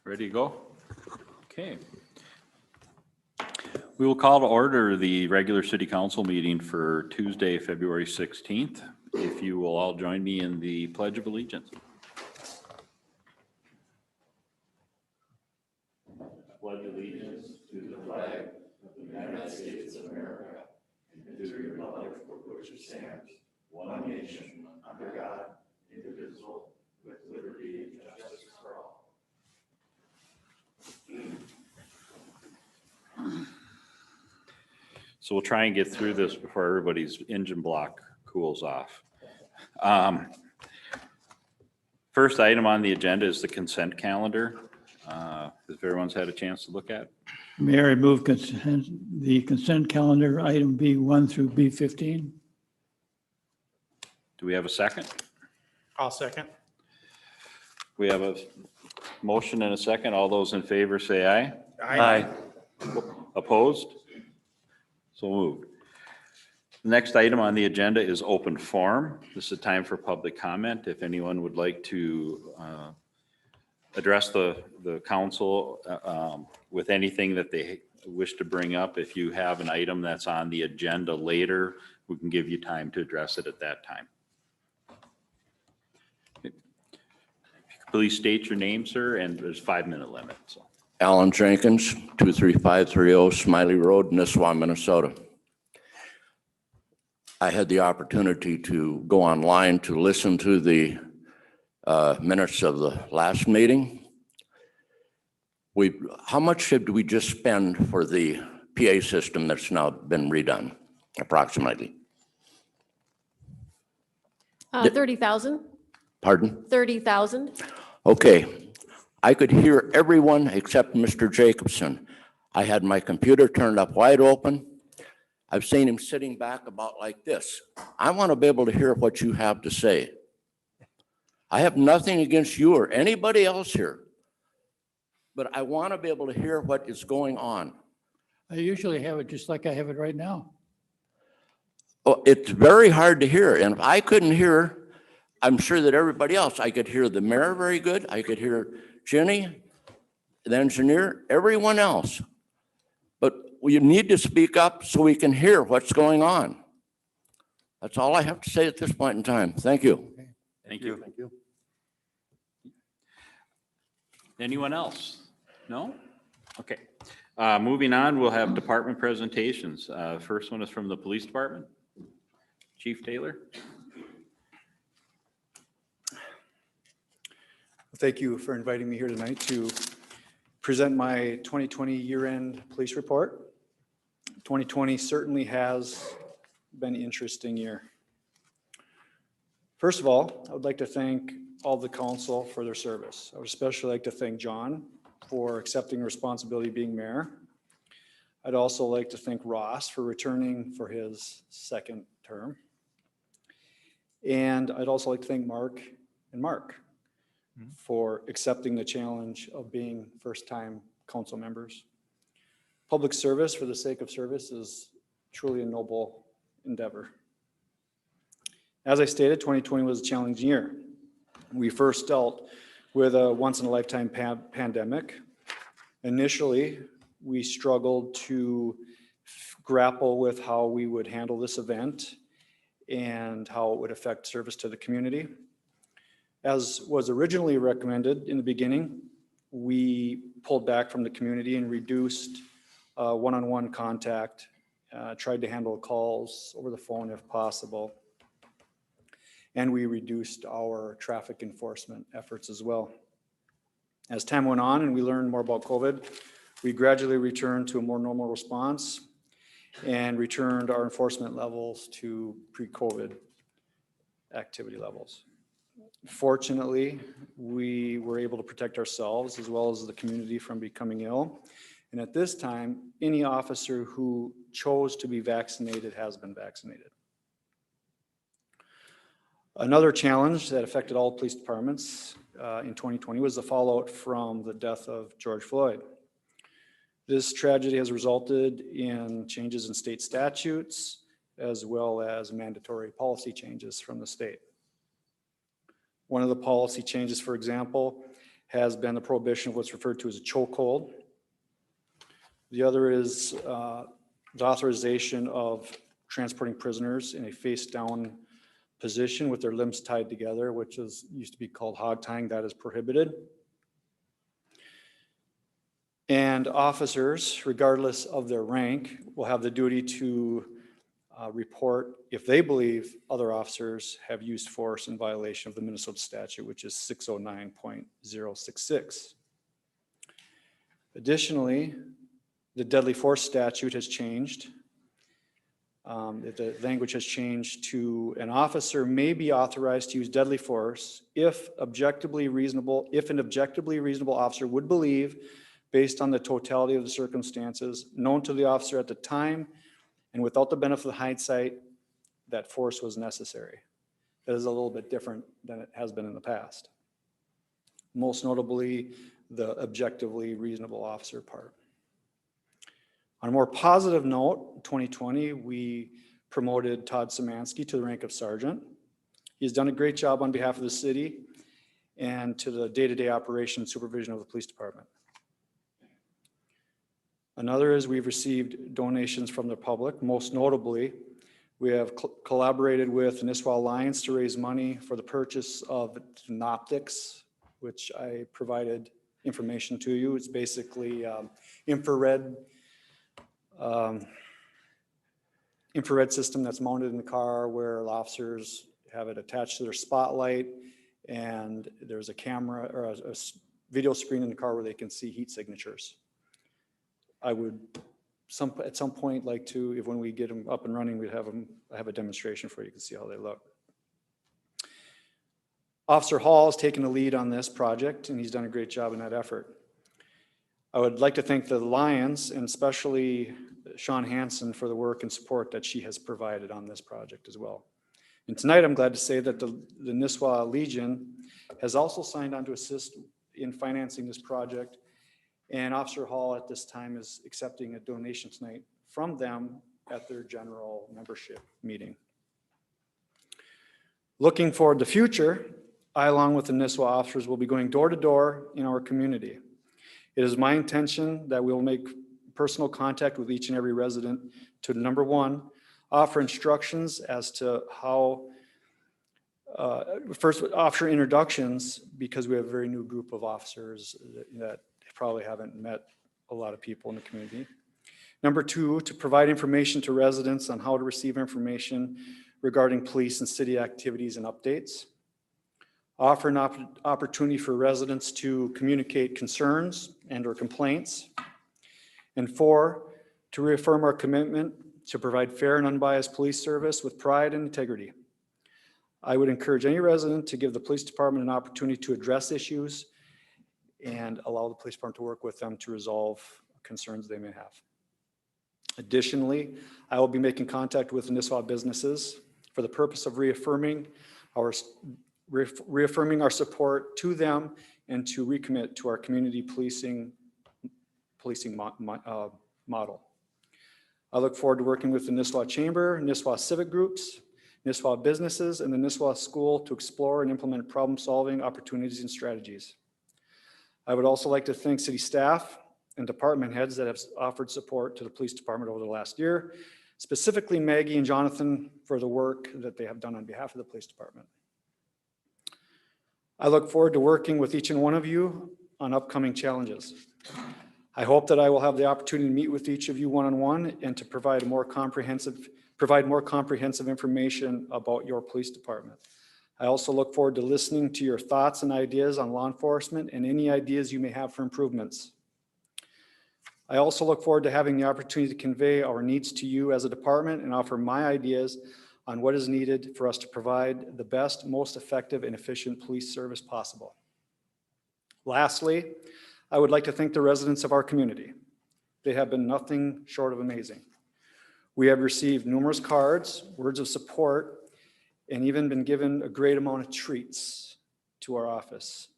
Ready to go? Okay. We will call to order the regular city council meeting for Tuesday, February 16th. If you will all join me in the Pledge of Allegiance. Pledge allegiance to the flag of the United States of America and to the republic for which it stands, one nation, under God, indivisible, with liberty and justice for all. So we'll try and get through this before everybody's engine block cools off. First item on the agenda is the consent calendar. If everyone's had a chance to look at. Mayor, I move the consent calendar, item B1 through B15. Do we have a second? I'll second. We have a motion and a second. All those in favor say aye. Aye. Opposed? So moved. The next item on the agenda is open forum. This is a time for public comment. If anyone would like to address the council with anything that they wish to bring up, if you have an item that's on the agenda later, we can give you time to address it at that time. Please state your name, sir, and there's a 5-minute limit. So. Alan Jenkins, 23530 Smiley Road, Nisswa, Minnesota. I had the opportunity to go online to listen to the minutes of the last meeting. How much did we just spend for the PA system that's now been redone, approximately? 30,000. Pardon? 30,000. Okay. I could hear everyone except Mr. Jacobson. I had my computer turned up wide open. I've seen him sitting back about like this. I want to be able to hear what you have to say. I have nothing against you or anybody else here, but I want to be able to hear what is going on. I usually have it just like I have it right now. Oh, it's very hard to hear, and if I couldn't hear, I'm sure that everybody else, I could hear the mayor very good. I could hear Jenny, the engineer, everyone else. But you need to speak up so we can hear what's going on. That's all I have to say at this point in time. Thank you. Okay. Thank you. Thank you. Anyone else? No? Okay. Moving on, we'll have department presentations. First one is from the police department. Chief Taylor. Thank you for inviting me here tonight to present my 2020 year-end police report. 2020 certainly has been an interesting year. First of all, I would like to thank all the council for their service. I would especially like to thank John for accepting responsibility being mayor. I'd also like to thank Ross for returning for his second term. And I'd also like to thank Mark for accepting the challenge of being first-time council members. Public service for the sake of service is truly a noble endeavor. As I stated, 2020 was a challenging year. We first dealt with a once-in-a-lifetime pandemic. Initially, we struggled to grapple with how we would handle this event and how it would affect service to the community. As was originally recommended in the beginning, we pulled back from the community and reduced one-on-one contact, tried to handle calls over the phone if possible, and we reduced our traffic enforcement efforts as well. As time went on and we learned more about COVID, we gradually returned to a more normal response and returned our enforcement levels to pre-COVID activity levels. Fortunately, we were able to protect ourselves as well as the community from becoming ill. And at this time, any officer who chose to be vaccinated has been vaccinated. Another challenge that affected all police departments in 2020 was the fallout from the death of George Floyd. This tragedy has resulted in changes in state statutes as well as mandatory policy changes from the state. One of the policy changes, for example, has been the prohibition of what's referred to as a chokehold. The other is the authorization of transporting prisoners in a face-down position with their limbs tied together, which used to be called hog tying. That is prohibited. And officers, regardless of their rank, will have the duty to report if they believe other officers have used force in violation of the Minnesota statute, which is 609.066. Additionally, the deadly force statute has changed. The language has changed to an officer may be authorized to use deadly force if an objectively reasonable officer would believe, based on the totality of the circumstances known to the officer at the time and without the benefit of hindsight, that force was necessary. That is a little bit different than it has been in the past. Most notably, the objectively reasonable officer part. On a more positive note, in 2020, we promoted Todd Szymanski to the rank of sergeant. He's done a great job on behalf of the city and to the day-to-day operation and supervision of the police department. Another is we've received donations from the public. Most notably, we have collaborated with the Nisswa Alliance to raise money for the purchase of Synoptics, which I provided information to you. It's basically infrared system that's mounted in the car where the officers have it attached to their spotlight, and there's a camera or a video screen in the car where they can see heat signatures. I would at some point like to, if when we get them up and running, we'd have a demonstration for you can see how they look. Officer Hall has taken the lead on this project, and he's done a great job in that effort. I would like to thank the Lions, and especially Sean Hansen, for the work and support that she has provided on this project as well. And tonight, I'm glad to say that the Nisswa Legion has also signed on to assist in financing this project, and Officer Hall at this time is accepting a donation tonight from them at their general membership meeting. Looking forward to the future, I, along with the Nisswa officers, will be going door to door in our community. It is my intention that we will make personal contact with each and every resident to, number one, offer instructions as to how, first officer introductions, because we have a very new group of officers that probably haven't met a lot of people in the community. Number two, to provide information to residents on how to receive information regarding police and city activities and updates. Offer an opportunity for residents to communicate concerns and/or complaints. And four, to reaffirm our commitment to provide fair and unbiased police service with pride and integrity. I would encourage any resident to give the police department an opportunity to address issues and allow the police department to work with them to resolve concerns they may have. Additionally, I will be making contact with Nisswa businesses for the purpose of reaffirming our support to them and to recommit to our community policing model. I look forward to working with the Nisswa Chamber, Nisswa civic groups, Nisswa businesses, and the Nisswa School to explore and implement problem-solving opportunities and strategies. I would also like to thank city staff and department heads that have offered support to the police department over the last year, specifically Maggie and Jonathan for the work that they have done on behalf of the police department. I look forward to working with each and one of you on upcoming challenges. I hope that I will have the opportunity to meet with each of you one-on-one and to provide more comprehensive information about your police department. I also look forward to listening to your thoughts and ideas on law enforcement and any ideas you may have for improvements. I also look forward to having the opportunity to convey our needs to you as a department and offer my ideas on what is needed for us to provide the best, most effective, and efficient police service possible. Lastly, I would like to thank the residents of our community. They have been nothing short of amazing. We have received numerous cards, words of support, and even been given a great amount of treats to our office.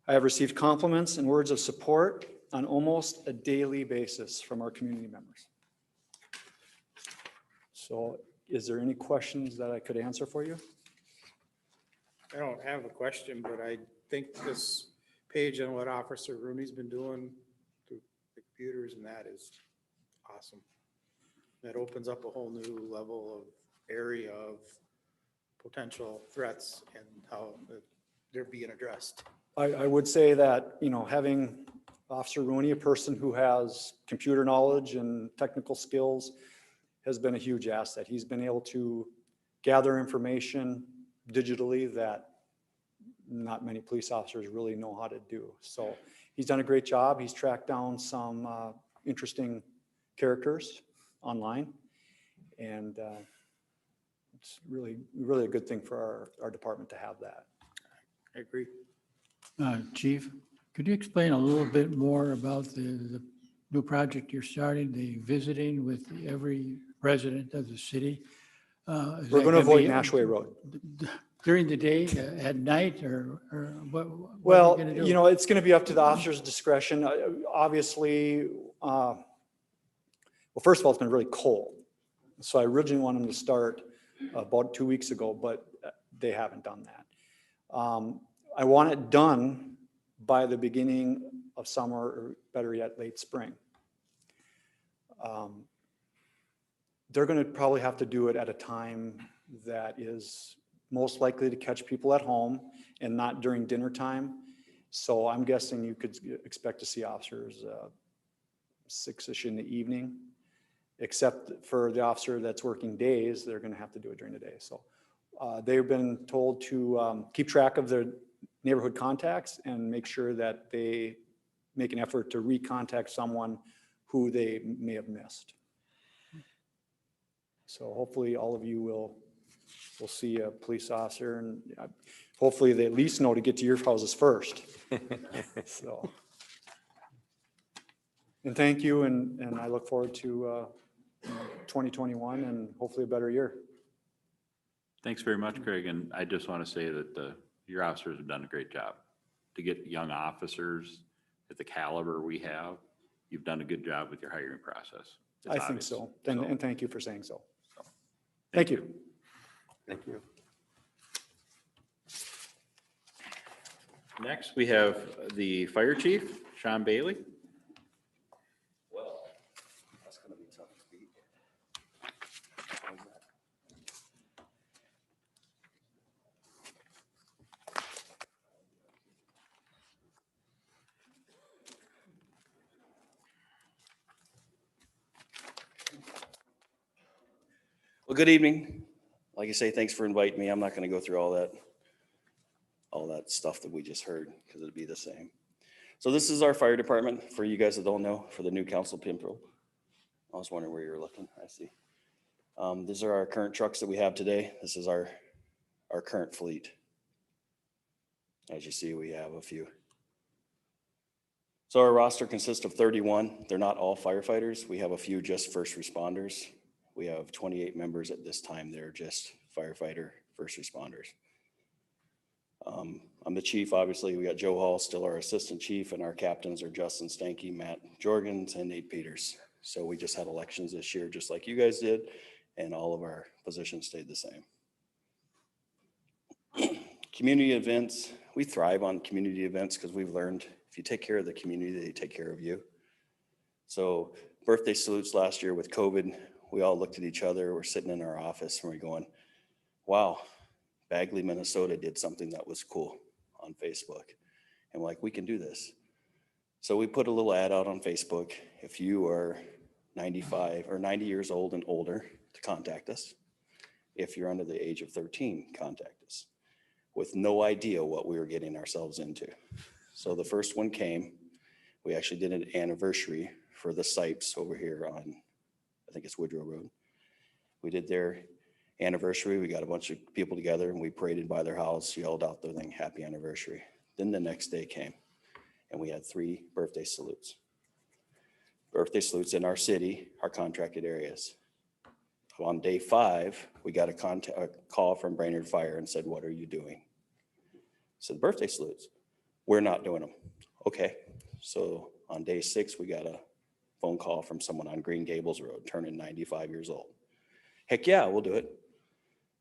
I have received compliments and words of support on almost a daily basis from our community members. So is there any questions that I could answer for you? I don't have a question, but I think this page on what Officer Rooney's been doing through the computers and that is awesome. That opens up a whole new level of area of potential threats and how they're being addressed. I would say that, you know, having Officer Rooney, a person who has computer knowledge and technical skills, has been a huge asset. He's been able to gather information digitally that not many police officers really know how to do. So he's done a great job. He's tracked down some interesting characters online, and it's really a good thing for our department to have that. I agree. Chief, could you explain a little bit more about the new project you're starting, the visiting with every resident of the city? We're going to avoid Nashway Road. During the day, at night, or what? Well, are gonna do? you know, it's going to be up to the officer's discretion. Obviously, well, first of all, it's been really cold. So I originally wanted them to start about 2 weeks ago, but they haven't done that. I want it done by the beginning of summer, or better yet, late spring. They're going to probably have to do it at a time that is most likely to catch people at home and not during dinner time. So I'm guessing you could expect to see officers 6-ish in the evening, except for the officer that's working days, they're going to have to do it during the day. So they've been told to keep track of their neighborhood contacts and make sure that they make an effort to recontact someone who they may have missed. So hopefully all of you will see a police officer, and hopefully they at least know to get to your houses first. So, and thank you, and I look forward to 2021 and hopefully a better year. Thanks very much, Craig. And I just want to say that your officers have done a great job. To get young officers at the caliber we have, you've done a good job with your hiring process. It's I think obvious. so. And thank you for saying so. Thank you. Thank you. Next, we have the fire chief, Sean Bailey. Well, that's gonna be tough to beat. Well, good evening. Like I say, thanks for inviting me. I'm not gonna go through all that stuff that we just heard, because it'd be the same. So this is our fire department, for you guys that don't know, for the new council people. I was wondering where you were looking. I see. These are our current trucks that we have today. This is our current fleet. As you see, we have a few. So our roster consists of 31. They're not all firefighters. We have a few just first responders. We have 28 members at this time. They're just firefighter, first responders. I'm the chief, obviously. We got Joe Hall, still our assistant chief, and our captains are Justin Stanky, Matt Jorgens, and Nate Peters. So we just had elections this year, just like you guys did, and all of our positions stayed the same. Community events, we thrive on community events because we've learned if you take care of the community, they take care of you. So birthday salutes last year with COVID, we all looked at each other, we're sitting in our office and we're going, wow, Bagley, Minnesota did something that was cool on Facebook. And we're like, we can do this. So we put a little ad out on Facebook. If you are 95 or 90 years old and older, to contact us. If you're under the age of 13, contact us. With no idea what we were getting ourselves into. So the first one came. We actually did an anniversary for the Sipes over here on, I think it's Woodrow Road. We did their anniversary. We got a bunch of people together and we paraded by their house, yelled out their thing, happy anniversary. Then the next day came and we had 3 birthday salutes. Birthday salutes in our city, our contracted areas. On day 5, we got a call from Brainerd Fire and said, what are you doing? I said, birthday salutes. We're not doing them. Okay. So on day 6, we got a phone call from someone on Green Gables Road, turning 95 years old. Heck yeah, we'll do it.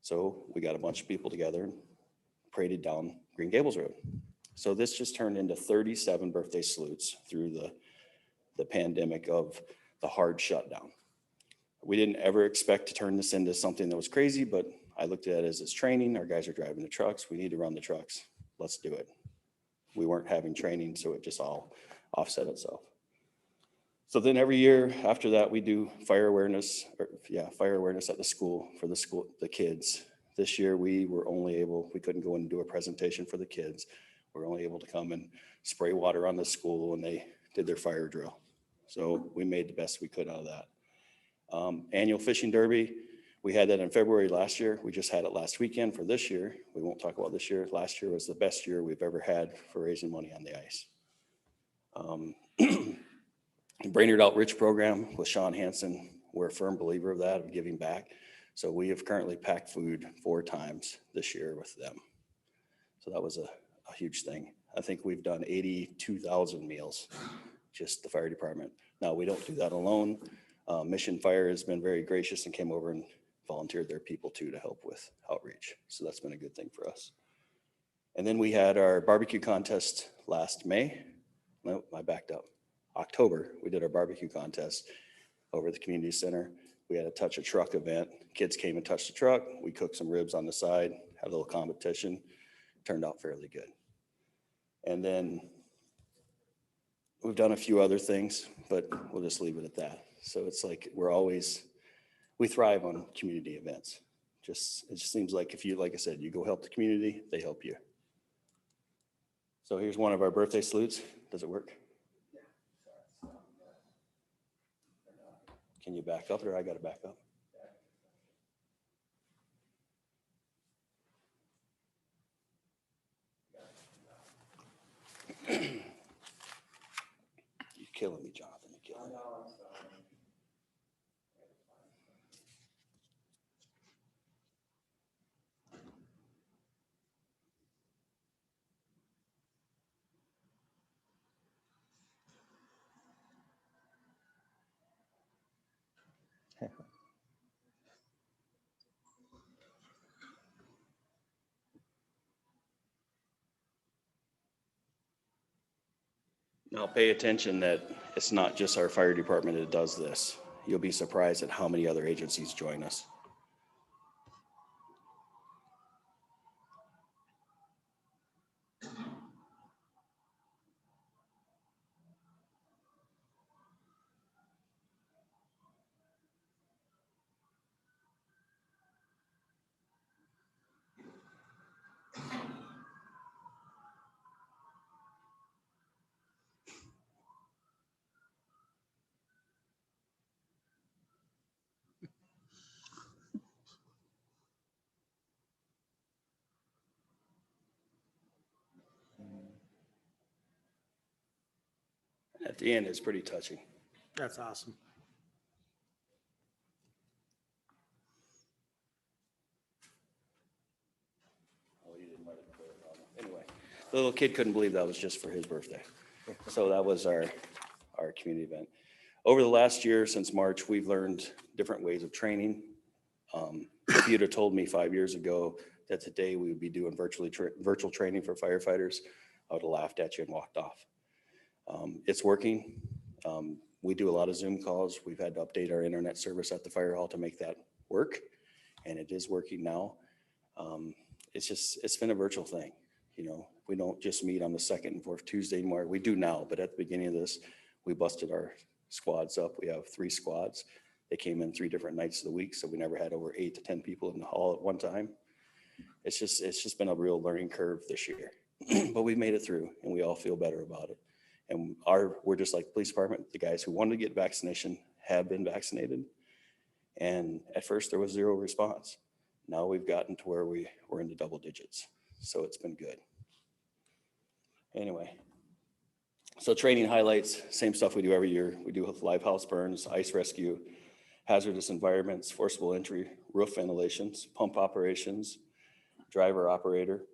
So we got a bunch of people together and paraded down Green Gables Road. So this just turned into 37 birthday salutes through the pandemic of the hard shutdown. We didn't ever expect to turn this into something that was crazy, but I looked at it as it's training. Our guys are driving the trucks. We need to run the trucks. Let's do it. We weren't having training, so it just all offset itself. So then every year after that, we do fire awareness at the school for the kids. This year we couldn't go and do a presentation for the kids. We were only able to come and spray water on the school when they did their fire drill. So we made the best we could out of that. Annual fishing derby, we had that in February last year. We just had it last weekend for this year. We won't talk about this year. Last year was the best year we've ever had for raising money on the ice. Brainerd Outreach Program with Sean Hansen, we're a firm believer of that, of giving back. So we have currently packed food 4 times this year with them. So that was a huge thing. I think we've done 82,000 meals, just the fire department. Now, we don't do that alone. Mission Fire has been very gracious and came over and volunteered their people too to help with outreach. So that's been a good thing for us. And then we had our barbecue contest last May. No, I backed up. October, we did our barbecue contest over at the community center. We had a touch a truck event. Kids came and touched the truck. We cooked some ribs on the side, had a little competition. Turned out fairly good. And then we've done a few other things, but we'll just leave it at that. So it's like we thrive on community events. It just seems like if you, like I said, you go help the community, they help you. So here's one of our birthday salutes. Does it work? Can you back up, or I got to back up? You're killing me, Jonathan. You're killing me. Now pay attention that it's not just our fire department that does this. You'll be surprised at how many other agencies join us. At the end, it's pretty touching. That's awesome. Oh, you didn't let it go. Anyway, the little kid couldn't believe that was just for his birthday. So that was our community event. Over the last year, since March, we've learned different ways of training. If you'd have told me 5 years ago that today we would be doing virtual training for firefighters, I would have laughed at you and walked off. It's working. We do a lot of Zoom calls. We've had to update our internet service at the fire hall to make that work, and it is working now. It's been a virtual thing. You know, we don't just meet on the second and fourth Tuesday anymore. We do now, but at the beginning of this, we busted our squads up. We have 3 squads. They came in 3 different nights of the week, so we never had over 8 to 10 people in the hall at one time. It's just been a real learning curve this year, but we've made it through, and we all feel better about it. And we're just like the police department. The guys who wanted to get vaccination have been vaccinated. And at first there was 0 response. Now we've gotten to where we're in the double digits. So it's been good. Anyway, so training highlights, same stuff we do every year. We do live house burns, ice rescue, hazardous environments, forcible entry, roof ventilations, pump operations, driver operator,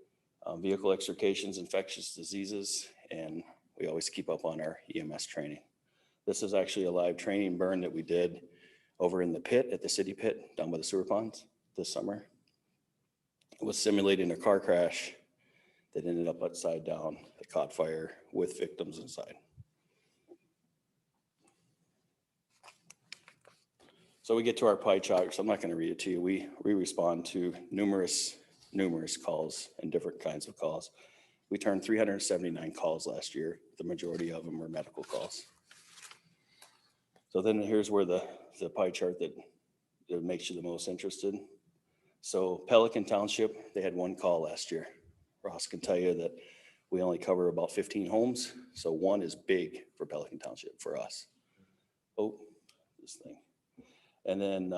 vehicle extrications, infectious diseases, and we always keep up on our EMS training. This is actually a live training burn that we did over in the pit, at the city pit, down by the sewer ponds this summer. It was simulating a car crash that ended up upside down that caught fire with victims inside. So we get to our pie chart, so I'm not going to read it to you. We respond to numerous calls and different kinds of calls. We turned 379 calls last year. The majority of them were medical calls. So then here's where the pie chart that makes you the most interested. So Pelican Township, they had one call last year. Ross can tell you that we only cover about 15 homes. So one is big for Pelican Township for us. Oh, this thing. And then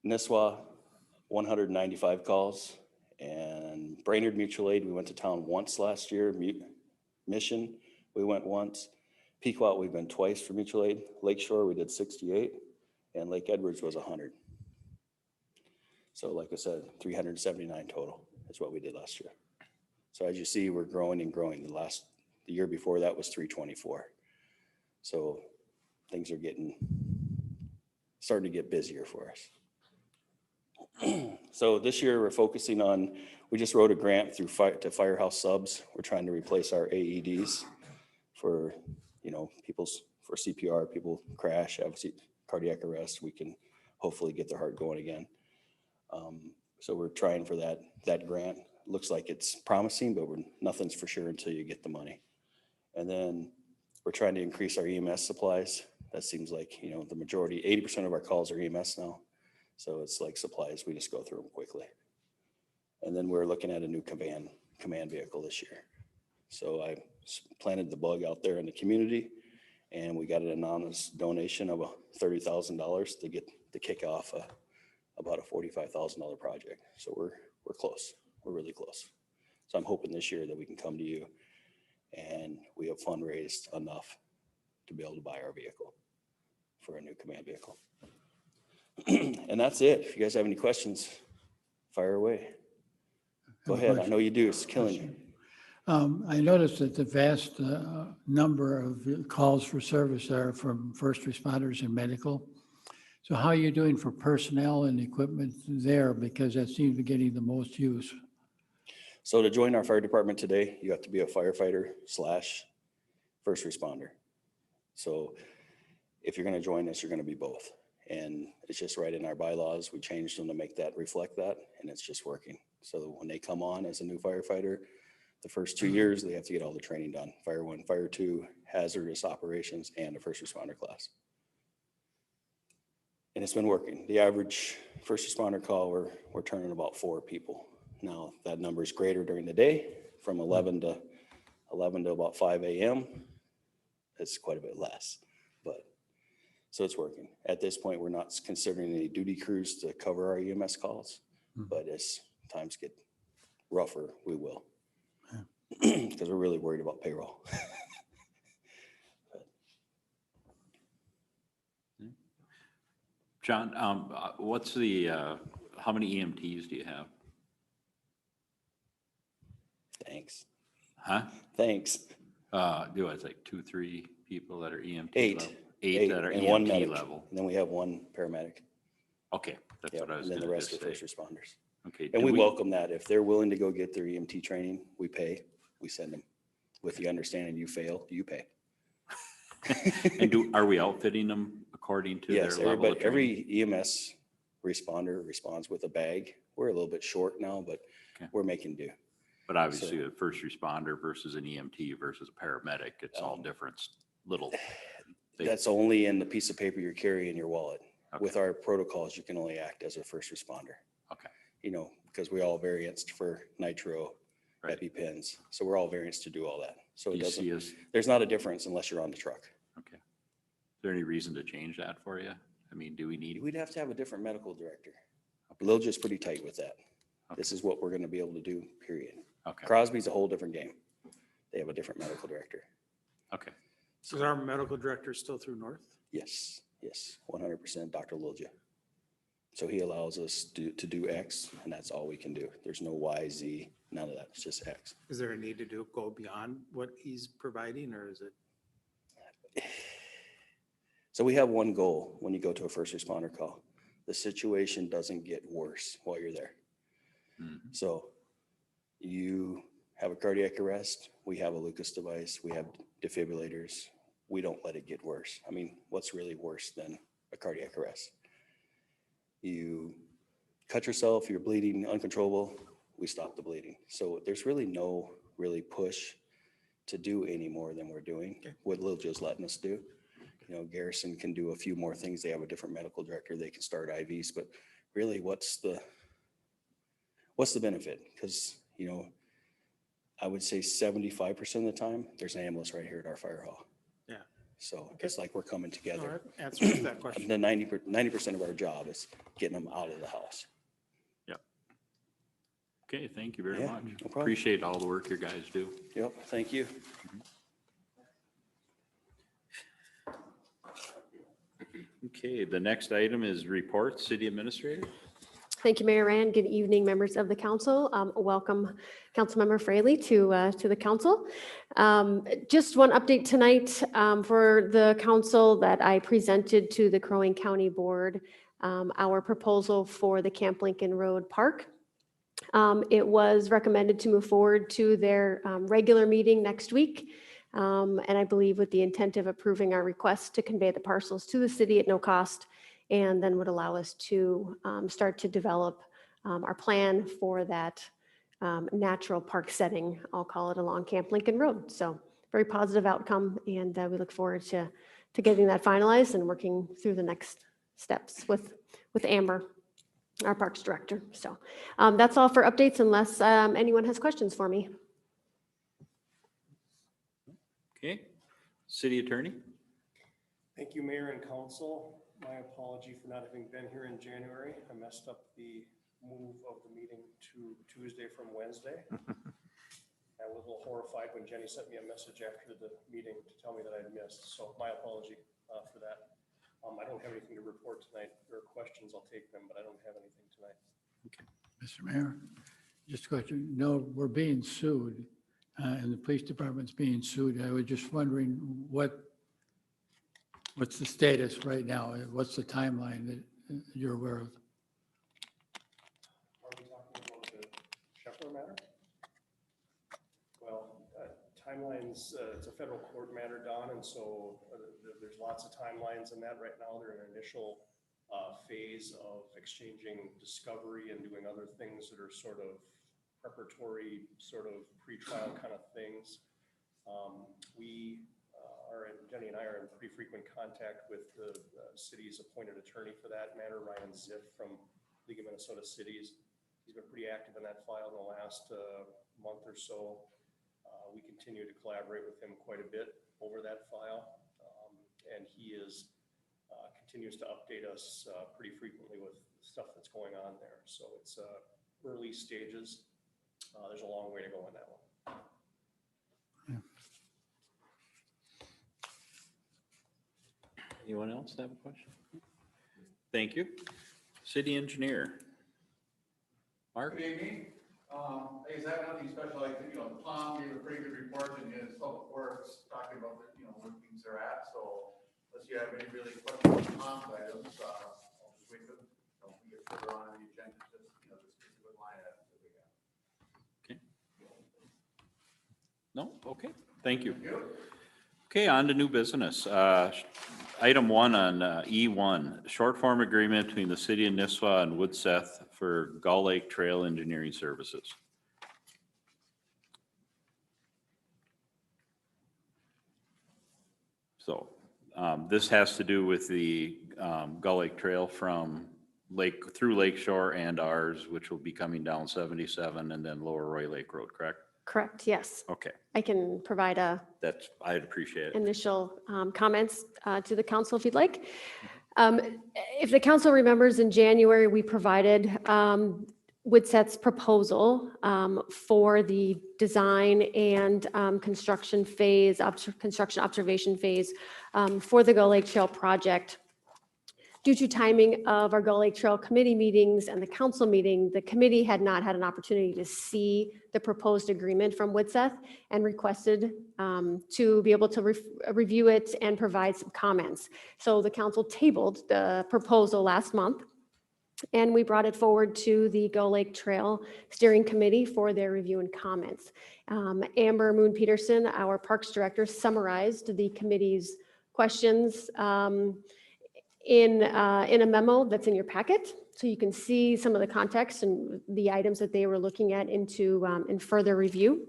Nisswa, 195 calls. And Brainerd Mutual Aid, we went to town once last year. Mission, we went once. Pequot, we've been twice for mutual aid. Lakeshore, we did 68. And Lake Edwards was 100. So like I said, 379 total is what we did last year. So as you see, we're growing and growing. The year before that was 324. So things are starting to get busier for us. So this year we're focusing on, we just wrote a grant to Firehouse Subs. We're trying to replace our AEDs for, for CPR, people crash, have cardiac arrest. We can hopefully get their heart going again. So we're trying for that grant. Looks like it's promising, but nothing's for sure until you get the money. And then we're trying to increase our EMS supplies. That seems like, the majority, 80% of our calls are EMS now. So it's like supplies, we just go through them quickly. And then we're looking at a new command vehicle this year. So I planted the bug out there in the community, and we got an anonymous donation of $30,000 to kick off about a $45,000 project. So we're close. We're really close. So I'm hoping this year that we can come to you and we have fundraised enough to be able to buy our vehicle for a new command vehicle. And that's it. If you guys have any questions, fire away. Go ahead. I know you do. It's killing you. I noticed that the vast number of calls for service are from first responders and medical. So how are you doing for personnel and equipment there? Because that seems to be getting the most use. So to join our fire department today, you have to be a firefighter / first responder. So if you're going to join us, you're going to be both. And it's just right in our bylaws. We changed them to make that reflect that, and it's just working. So when they come on as a new firefighter, the first 2 years, they have to get all the training done. Fire 1, Fire 2, hazardous operations, and a first responder class. And it's been working. The average first responder call, we're turning about 4 people. Now that number is greater during the day, from 11 to about 5 a.m. It's quite a bit less, but so it's working. At this point, we're not considering any duty crews to cover our EMS calls, but as times get rougher, we will, because we're really worried about payroll. John, what's how many EMTs do you have? Thanks. Huh? Thanks. It's like 2, 3 people that are EMT 8. level? 8 that are and one EMT medic, level. and then we have 1 paramedic. Okay, that's Yeah, what I was and then going the to rest are say. first responders. Okay. And do we welcome that. If they're willing to go get their EMT training, we pay, we send them. With the understanding you fail, you pay. And are we outfitting them according to Yes, their level of training? every EMS responder responds with a bag. We're a little bit short now, but Okay. we're making do. But obviously a first responder versus an EMT versus a paramedic, it's all different little things. That's only in the piece of paper you're carrying in your wallet. Okay. With our protocols, you can only act as a first responder. Okay. Because we all varianced for nitro, Right. EpiPens. So we're all variants to do all that. So Do you see us? there's not a difference unless you're on the truck. Okay. Is there any reason to change that for you? I mean, do we need? We'd have to have a different medical director. Lil just pretty tight with that. Okay. This is what we're going to be able to do, period. Okay. Crosby's a whole different game. They have a different medical director. Okay. So is our medical director still through North? Yes, 100% Dr. Lilja. So he allows us to do X, and that's all we can do. There's no Y, Z, none of that. It's just X. Is there a need to go beyond what he's providing, or is it? So we have one goal when you go to a first responder call. The situation doesn't get worse while you're there. Mhm. So You have a cardiac arrest, we have a Lucas device, we have defibrillators. We don't let it get worse. I mean, what's really worse than a cardiac arrest? You cut yourself, you're bleeding uncontrollable, we stop the bleeding. So there's really no push to do any more than we're doing, what Lil Joe's letting us do. You know, Garrison can do a few more things. They have a different medical director. They can start IVs, but really what's the benefit? Because, you know, I would say 75% of the time, there's an ambulance right here at our fire hall. Yeah. So it's like we're coming No, together. that answers that question. The 90% of our job is getting them out of the house. Okay, thank you very Yeah, much. no problem. Appreciate all the work your guys do. Yep, thank you. Okay, the next item is report, city administrator. Thank you, Mayor Rand. Good evening, members of the council. Welcome, Councilmember Fraley to the council. Just one update tonight for the council that I presented to the Crow Wing County Board, our proposal for the Camp Lincoln Road Park. It was recommended to move forward to their regular meeting next week. And I believe with the intent of approving our request to convey the parcels to the city at no cost, and then would allow us to start to develop our plan for that natural park setting, I'll call it, along Camp Lincoln Road. So very positive outcome, and we look forward to getting that finalized and working through the next steps with Amber, our Parks Director. So that's all for updates unless anyone has questions for me. Okay, city attorney. Thank you, Mayor and Council. My apology for not having been here in January. I messed up the move of the meeting to Tuesday from Wednesday. I was a little horrified when Jenny sent me a message after the meeting to tell me that I'd missed. So my apology for that. I don't have anything to report tonight. If there are questions, I'll take them, but I don't have anything tonight. Mr. Mayor, just a question. No, we're being sued and the police department's being sued. I was just wondering what's the status right now? What's the timeline that you're aware of? Are we talking about the Scheffler matter? Well, timelines, it's a federal court matter, Don, and so there's lots of timelines in that right now. They're in an initial phase of exchanging discovery and doing other things that are sort of preparatory, sort of pre-trial kind of things. Jenny and I are in pretty frequent contact with the city's appointed attorney for that matter, Ryan Ziff from League of Minnesota Cities. He's been pretty active in that file in the last month or so. We continue to collaborate with him quite a bit over that file. And he continues to update us pretty frequently with stuff that's going on there. So it's early stages. There's a long way to go on that one. Anyone else have a question? Thank you. City engineer. Mark? Good evening. I guess I have nothing special. Tom gave a pretty good report in his public works, talking about, where things are at. So unless you have any really questions on Tom's items, I'll just wait till we get further on in the agenda, just, the specific line items that we have. Okay. No? Okay, thank you. Okay, on to new business. Item 1 on E1, short form agreement between the city of Nisswa and Woodseth for Gull Lake Trail Engineering Services. So this has to do with the Gull Lake Trail from through Lakeshore and ours, which will be coming down 77 and then Lower Roy Lake Road, correct? Correct, yes. Okay, I can provide I'd appreciate it. initial comments to the council if you'd like. If the council remembers, in January, we provided Woodseth's proposal for the design and construction observation phase for the Gull Lake Trail project. Due to timing of our Gull Lake Trail committee meetings and the council meeting, the committee had not had an opportunity to see the proposed agreement from Woodseth and requested to be able to review it and provide some comments. So the council tabled the proposal last month. And we brought it forward to the Gull Lake Trail Steering Committee for their review and comments. Amber Moon Peterson, our Parks Director, summarized the committee's questions in a memo that's in your packet. So you can see some of the context and the items that they were looking at in further review.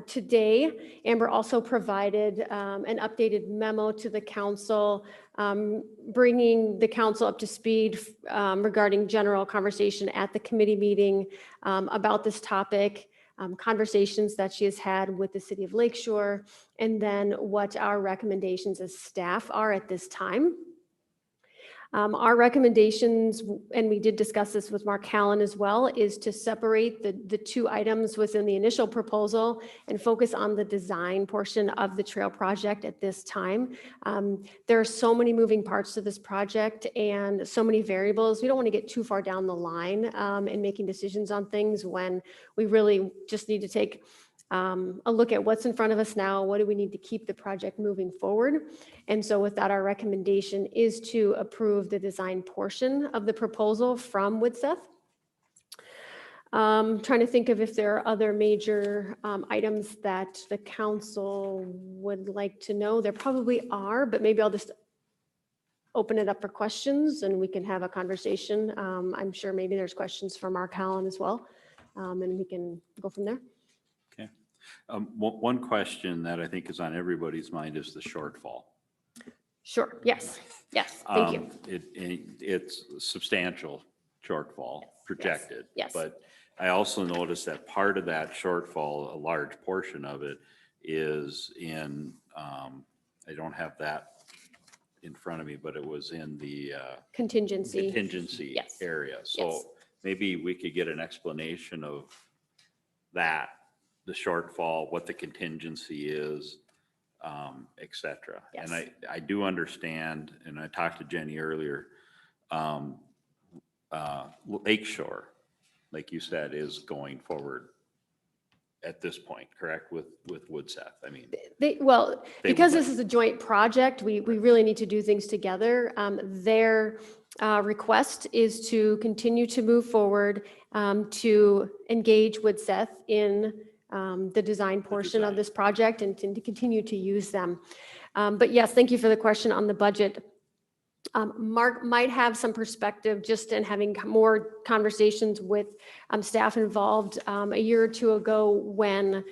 Today, Amber also provided an updated memo to the council, bringing the council up to speed regarding general conversation at the committee meeting about this topic, conversations that she has had with the city of Lakeshore, and then what our recommendations as staff are at this time. Our recommendations, and we did discuss this with Mark Callan as well, is to separate the two items within the initial proposal and focus on the design portion of the trail project at this time. There are so many moving parts to this project and so many variables. We don't want to get too far down the line in making decisions on things when we really just need to take a look at what's in front of us now. What do we need to keep the project moving forward? And so with that, our recommendation is to approve the design portion of the proposal from Woodseth. Trying to think of if there are other major items that the council would like to know. There probably are, but maybe I'll just open it up for questions and we can have a conversation. I'm sure maybe there's questions from Mark Allen as well, and we can go from there. Okay. One question that I think is on everybody's mind is the shortfall. Sure. Yes. Yes. Thank you. It's a substantial shortfall projected. Yes. But I also noticed that part of that shortfall, a large portion of it, is in, I don't have that in front of me, but it was in the Contingency. Yes. area. So Yes. maybe we could get an explanation of that, the shortfall, what the contingency is, et cetera. Yes. And I do understand, and I talked to Jenny earlier, Lakeshore, like you said, is going forward at this point, correct, with Woodseth? I mean, because this is a joint project, we really need to do things together. Their request is to continue to move forward, to engage Woodseth in the design portion of this project and to continue to use them. But yes, thank you for the question on the budget. Mark might have some perspective just in having more conversations with staff involved a year or two ago when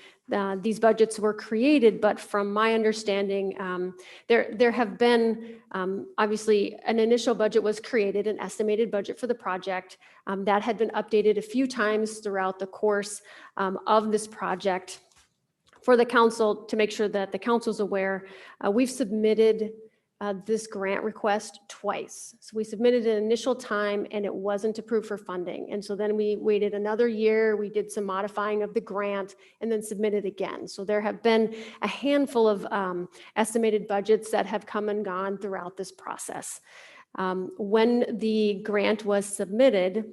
these budgets were created. But from my understanding, there have been, obviously, an initial budget was created, an estimated budget for the project that had been updated a few times throughout the course of this project. For the council, to make sure that the council's aware, we've submitted this grant request twice. So we submitted an initial time and it wasn't approved for funding. And so then we waited another year, we did some modifying of the grant and then submitted again. So there have been a handful of estimated budgets that have come and gone throughout this process. When the grant was submitted,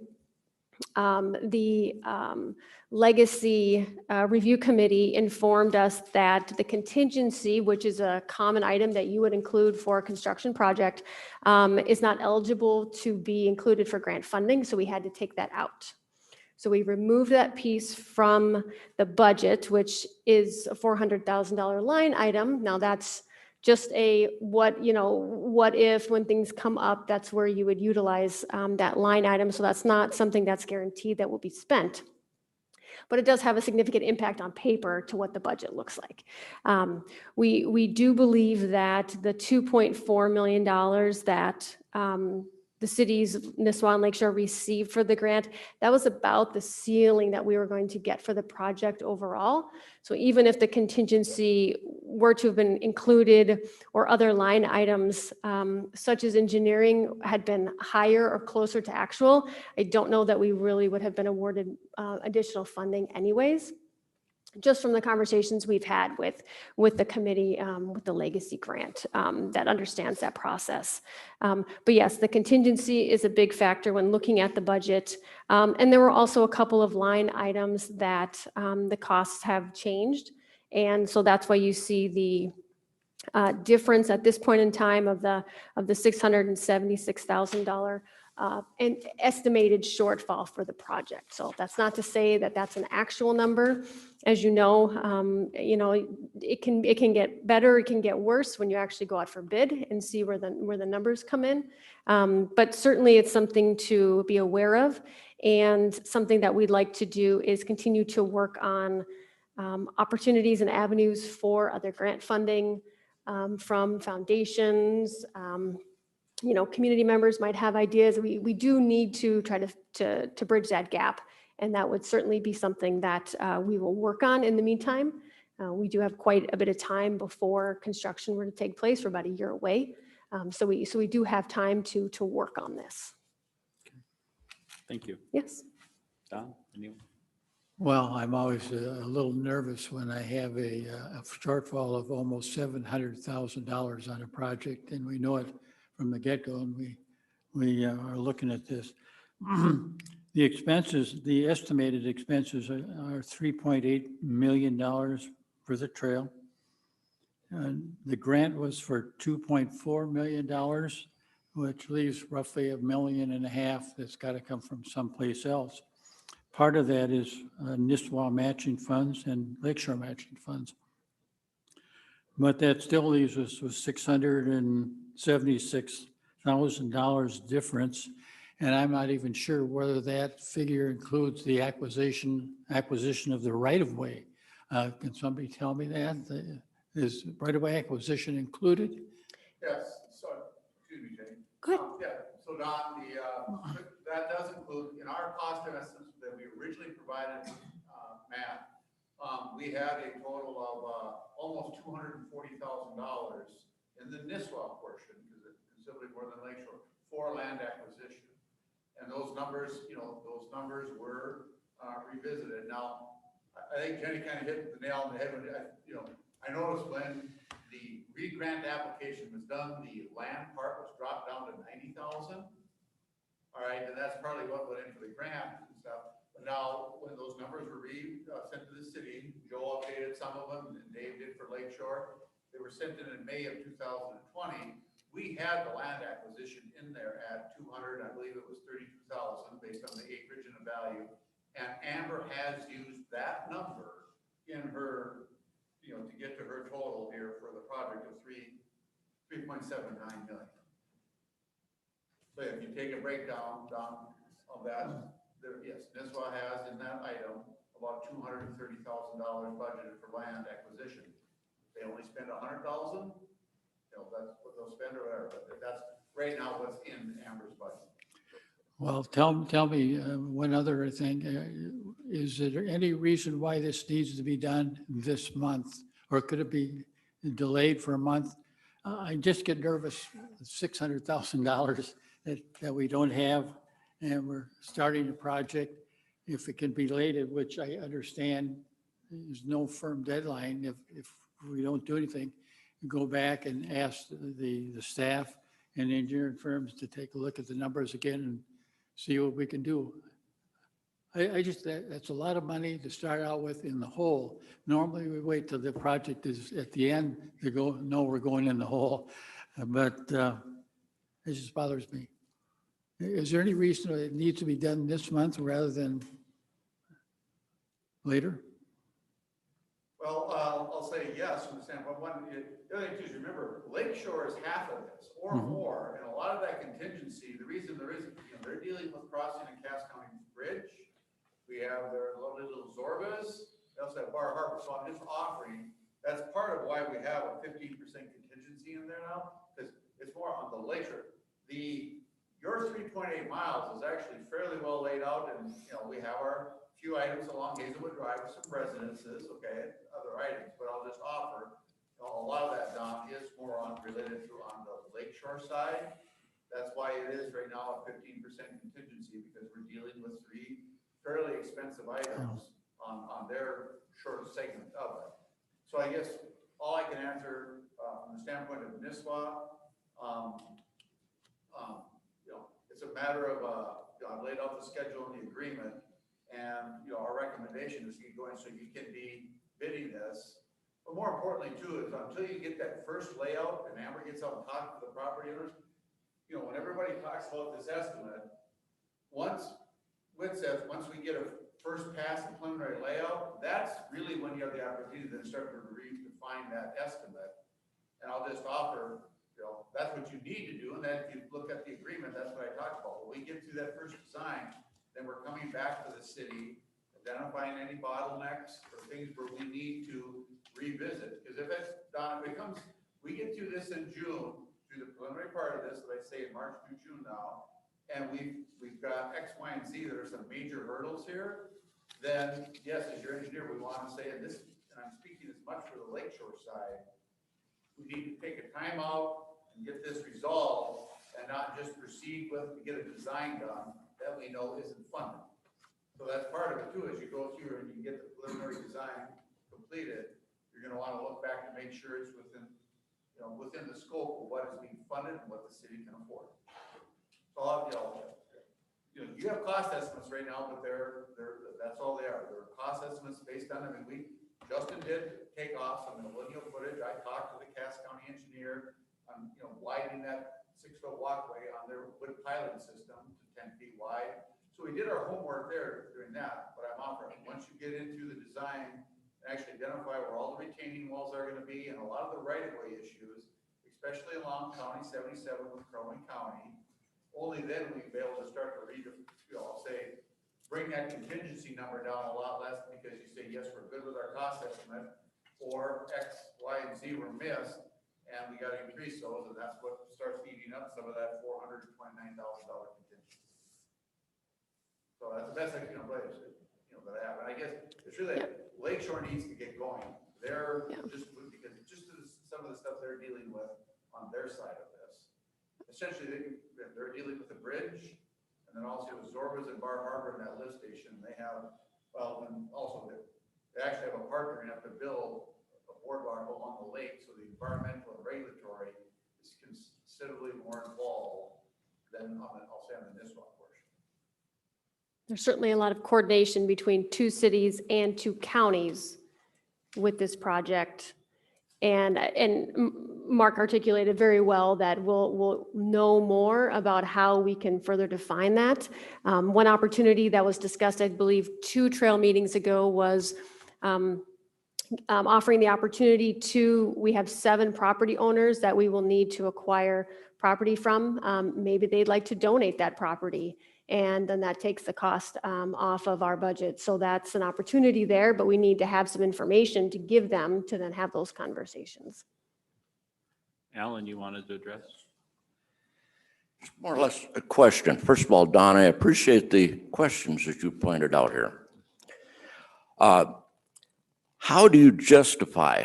the Legacy Review Committee informed us that the contingency, which is a common item that you would include for a construction project, is not eligible to be included for grant funding, so we had to take that out. So we removed that piece from the budget, which is a $400,000 line item. Now that's just a what if when things come up, that's where you would utilize that line item. So that's not something that's guaranteed that will be spent. But it does have a significant impact on paper to what the budget looks like. We do believe that the $2.4 million that the cities Nisswa and Lakeshore received for the grant, that was about the ceiling that we were going to get for the project overall. So even if the contingency were to have been included or other line items such as engineering had been higher or closer to actual, I don't know that we really would have been awarded additional funding anyways, just from the conversations we've had with the committee, with the Legacy grant that understands that process. But yes, the contingency is a big factor when looking at the budget. And there were also a couple of line items that the costs have changed. And so that's why you see the difference at this point in time of the $676,000 an estimated shortfall for the project. So that's not to say that that's an actual number. As you know, it can get better, it can get worse when you actually go out for bid and see where the numbers come in. But certainly it's something to be aware of, and something that we'd like to do is continue to work on opportunities and avenues for other grant funding from foundations. Community members might have ideas. We do need to try to bridge that gap, and that would certainly be something that we will work on in the meantime. We do have quite a bit of time before construction were to take place. We're about a year away. So we do have time to work on this. Thank you. Yes. Don, anyone? Well, I'm always a little nervous when I have a shortfall of almost $700,000 on a project, and we know it from the get-go, and we are looking at this. The expenses, the estimated expenses are $3.8 million for the trail. And the grant was for $2.4 million, which leaves roughly $1.5 million that's got to come from someplace else. Part of that is Nisswa matching funds and Lakeshore matching funds. But that still leaves us with $676,000 difference. And I'm not even sure whether that figure includes the acquisition of the right-of-way. Can somebody tell me that? Is right-of-way acquisition included? Yes, so, excuse me, Jane. Good. Yeah, so Don, that does include, in our cost estimates that we originally provided, Matt, we had a total of almost $240,000 in the Nisswa portion, because it's considerably more than Lakeshore, for land acquisition. And those numbers, were revisited. Now, I think Jenny kind of hit the nail on the head when, I noticed when the re-grant application was done, the land part was dropped down to 90,000. All right, and that's probably what went into the grant and stuff. But now, when those numbers were sent to the city, Joe updated some of them, and Dave did for Lakeshore. They were sent in May of 2020. We had the land acquisition in there at 200, I believe it was 32,000 based on the acreage and the value. And Amber has used that number in her, to get to her total here for the project of $3.79 million. So if you take a breakdown down of that, yes, Nisswa has in that item about $230,000 budgeted for land acquisition. They only spend $100,000. That's what they'll spend or whatever. But that's right now what's in Amber's budget. Well, tell me one other thing. Is there any reason why this needs to be done this month? Or could it be delayed for a month? I just get nervous, $600,000 that we don't have, and we're starting a project. If it can be delayed, which I understand there's no firm deadline, if we don't do anything, go back and ask the staff and engineering firms to take a look at the numbers again and see what we can do. That's a lot of money to start out with in the hole. Normally we wait till the project is at the end to know we're going in the hole, but it just bothers me. Is there any reason it needs to be done this month rather than later? Well, I'll say yes from the standpoint. The other thing too is, remember, Lakeshore is half of this or more, and a lot of that contingency, the reason there isn't, they're dealing with crossing and Cass County Bridge. We have their lovely little Zorbas. They also have Bar Harbor. So I'm just offering, that's part of why we have a 15% contingency in there now, because it's more on the Lakeshore. Your 3.8 miles is actually fairly well laid out, and we have our few items along Hazelwood Drive with some residences, okay, other items, but I'll just offer, a lot of that, Don, is more related to on the Lakeshore side. That's why it is right now a 15% contingency, because we're dealing with three fairly expensive items on their short segment of it. So I guess all I can answer from the standpoint of Nisswa, it's a matter of, I've laid out the schedule and the agreement, and our recommendation is to keep going so you can be bidding this. But more importantly too is until you get that first layout and Amber gets out and talks to the property owners, you know, when everybody talks about this estimate, once we get a first pass and preliminary layout, that's really when you have the opportunity to then start to redefine that estimate. And I'll just offer, you know, that's what you need to do. And then if you look at the agreement, that's what I talked about. When we get through that first design, then we're coming back to the city, identifying any bottlenecks or things where we need to revisit. Because if it's, Don, if it comes, we get through this in June, through the preliminary part of this, that I say in March through June now, and we've got X, Y, and Z, there are some major hurdles here, then yes, as your engineer, we want to say, and this, and I'm speaking as much for the lakeshore side, we need to take a time out and get this resolved and not just proceed with, to get a design done that we know isn't funded. So that's part of it too, as you go through and you get the preliminary design completed, you're gonna wanna look back to make sure it's within, you know, within the scope of what is being funded and what the city can afford. So, you know, you have cost estimates right now, but that's all they are. They're cost estimates based on, I mean, Justin did take off some of the lineal footage. I talked to the Cass County engineer on, you know, widening that 6-foot walkway on their wood piling system to 10 feet wide. So we did our homework there doing that, but I'm offering, once you get into the design, actually identify where all the retaining walls are gonna be and a lot of the right-of-way issues, especially along County 77 with Crow County, only then we'll be able to start to read, you know, say, bring that contingency number down a lot less because you say, yes, we're good with our cost estimate, or X, Y, and Z were missed, and we got to increase those, and that's what starts eating up some of that $429,000 contingency. So that's the best I can play, you know, that I have. And I guess it's really, Lakeshore needs to get going. They're just, because just some of the stuff they're dealing with on their side of this. Essentially, they're dealing with the bridge, and then also with Zorba's and Bar Harbor and that lift station. They have, well, and also they actually have a partner and have to build a boardwalk along the lake. So the environmental and regulatory is considerably more involved than on the, I'll say on the Nisswa portion. There's certainly a lot of coordination between 2 cities and 2 counties with this project. And Mark articulated very well that we'll know more about how we can further define that. One opportunity that was discussed, I believe, 2 trail meetings ago was offering the opportunity to, we have 7 property owners that we will need to acquire property from. Maybe they'd like to donate that property, and then that takes the cost off of our budget. So that's an opportunity there, but we need to have some information to give them to then have those conversations. Alan, you wanted to address? It's more or less a question. First of all, Don, I appreciate the questions that you pointed out here. How do you justify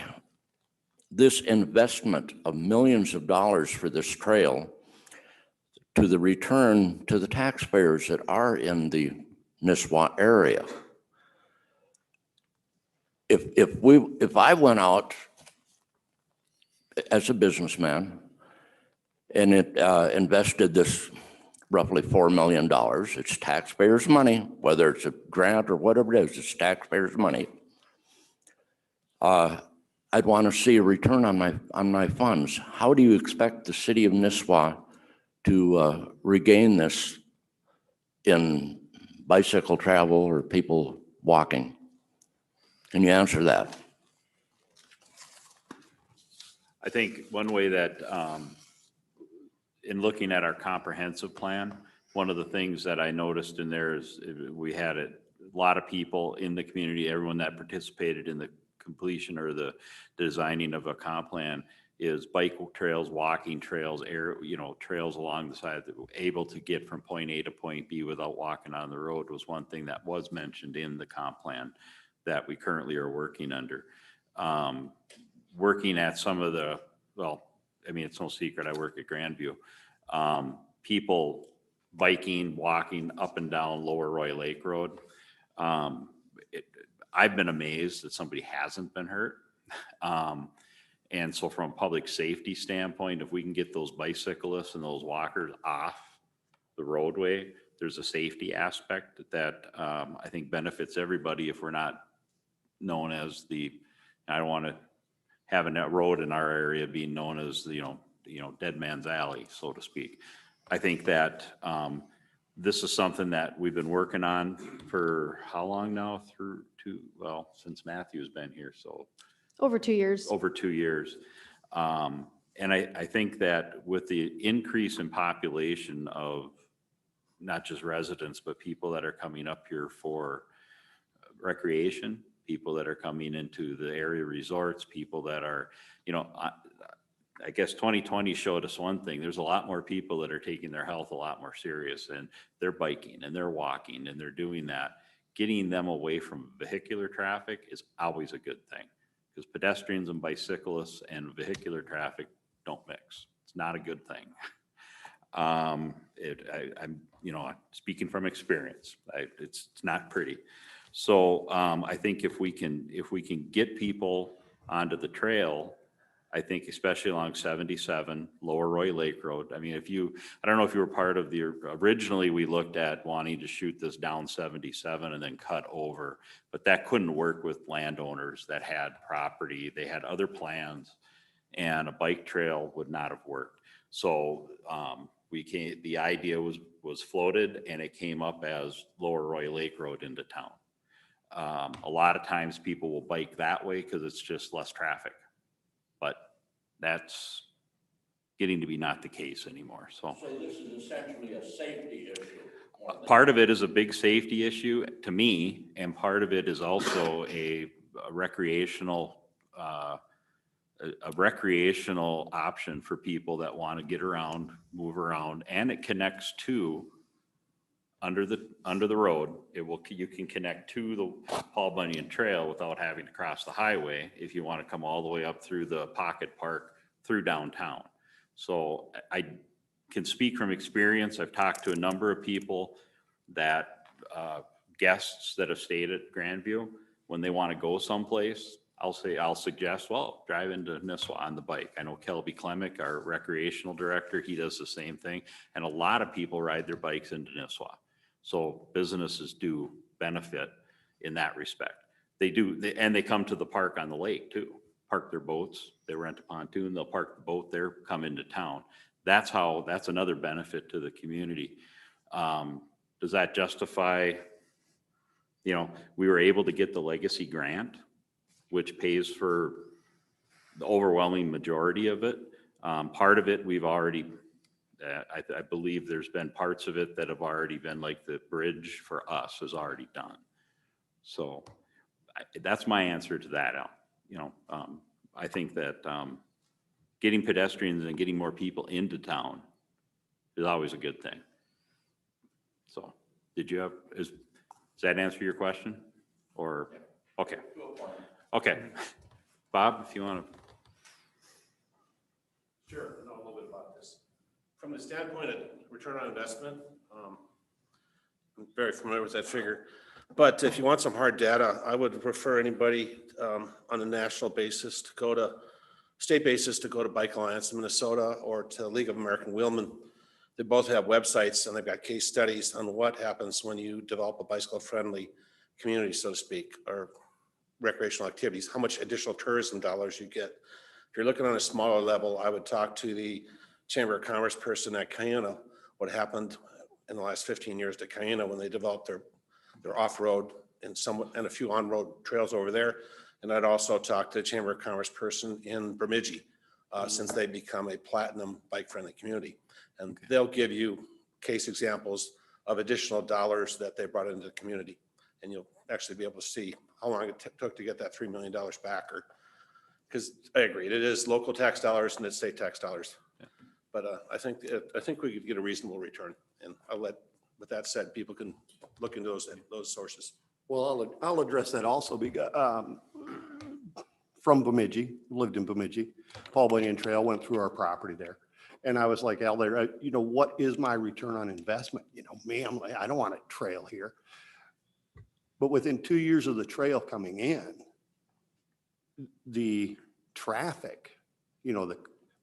this investment of millions of dollars for this trail to the return to the taxpayers that are in the Nisswa area? If I went out as a businessman and it invested this roughly $4 million, it's taxpayers' money, whether it's a grant or whatever it is, it's taxpayers' money. I'd want to see a return on my funds. How do you expect the city of Nisswa to regain this in bicycle travel or people walking? Can you answer that? I think one way that, in looking at our comprehensive plan, one of the things that I noticed in there is we had a lot of people in the community, everyone that participated in the completion or the designing of a comp plan is bike trails, walking trails, trails along the side that were able to get from point A to point B without walking on the road was one thing that was mentioned in the comp plan that we currently are working under. Working at some of the, well, I mean, it's no secret, I work at Grandview. People biking, walking up and down Lower Roy Lake Road. I've been amazed that somebody hasn't been hurt. And so from a public safety standpoint, if we can get those bicyclists and those walkers off the roadway, there's a safety aspect that I think benefits everybody if we're not known as I don't want to have a road in our area being known as, Dead Man's Alley, so to speak. I think that this is something that we've been working on for how long now? Well, since Matthew's been here, so Over 2 years. over 2 years. And I think that with the increase in population of not just residents, but people that are coming up here for recreation, people that are coming into the area resorts, people that are, I guess 2020 showed us one thing. There's a lot more people that are taking their health a lot more serious, and they're biking and they're walking and they're doing that. Getting them away from vehicular traffic is always a good thing, because pedestrians and bicyclists and vehicular traffic don't mix. It's not a good thing. I'm speaking from experience. It's not pretty. So I think if we can get people onto the trail, I think especially along 77, Lower Roy Lake Road. I mean, I don't know if you were part of originally we looked at wanting to shoot this down 77 and then cut over, but that couldn't work with landowners that had property. They had other plans, and a bike trail would not have worked. So the idea was floated, and it came up as Lower Roy Lake Road into town. A lot of times people will bike that way because it's just less traffic, but that's getting to be not the case anymore. So this is essentially a safety issue. part of it is a big safety issue to me, and part of it is also a recreational option for people that want to get around, move around, and it connects to under the road. You can connect to the Paul Bunyan Trail without having to cross the highway if you want to come all the way up through the Pocket Park through downtown. So I can speak from experience. I've talked to a number of people that guests that have stayed at Grandview. When they want to go someplace, I'll suggest, well, drive into Nisswa on the bike. I know Kelby Klemick, our recreational director, he does the same thing. And a lot of people ride their bikes into Nisswa. So businesses do benefit in that respect. They do, and they come to the park on the lake too. Park their boats, they rent a pontoon, they'll park the boat there, come into town. That's another benefit to the community. Does that justify, we were able to get the legacy grant, which pays for the overwhelming majority of it. Part of it we've already, I believe there's been parts of it that have already been, like the bridge for us is already done. So that's my answer to that. I think that getting pedestrians and getting more people into town is always a good thing. So does that answer your question? Or, okay. Okay. Bob, if you want to. Sure, I know a little bit about this. From the standpoint of return on investment, I'm very familiar with that figure. But if you want some hard data, I would prefer anybody on a national basis to go to, state basis to go to Bike Alliance in Minnesota or to League of American Wheelmen. They both have websites and they've got case studies on what happens when you develop a bicycle-friendly community, so to speak, or recreational activities, how much additional tourism dollars you get. If you're looking on a smaller level, I would talk to the Chamber of Commerce person at Cayuna, what happened in the last 15 years to Cayuna when they developed their off-road and a few on-road trails over there. And I'd also talk to the Chamber of Commerce person in Bemidji, since they become a platinum bike-friendly community. And they'll give you case examples of additional dollars that they brought into the community. And you'll actually be able to see how long it took to get that $3 million back. Because I agree, it is local tax dollars and it's state tax dollars. Yeah. But I think we could get a reasonable return. And with that said, people can look into those sources. Well, I'll address that also because from Bemidji, lived in Bemidji, Paul Bunyan Trail, went through our property there. And I was like, Al, there, what is my return on investment? I'm like, I don't want a trail here. But within 2 years of the trail coming in, the traffic, the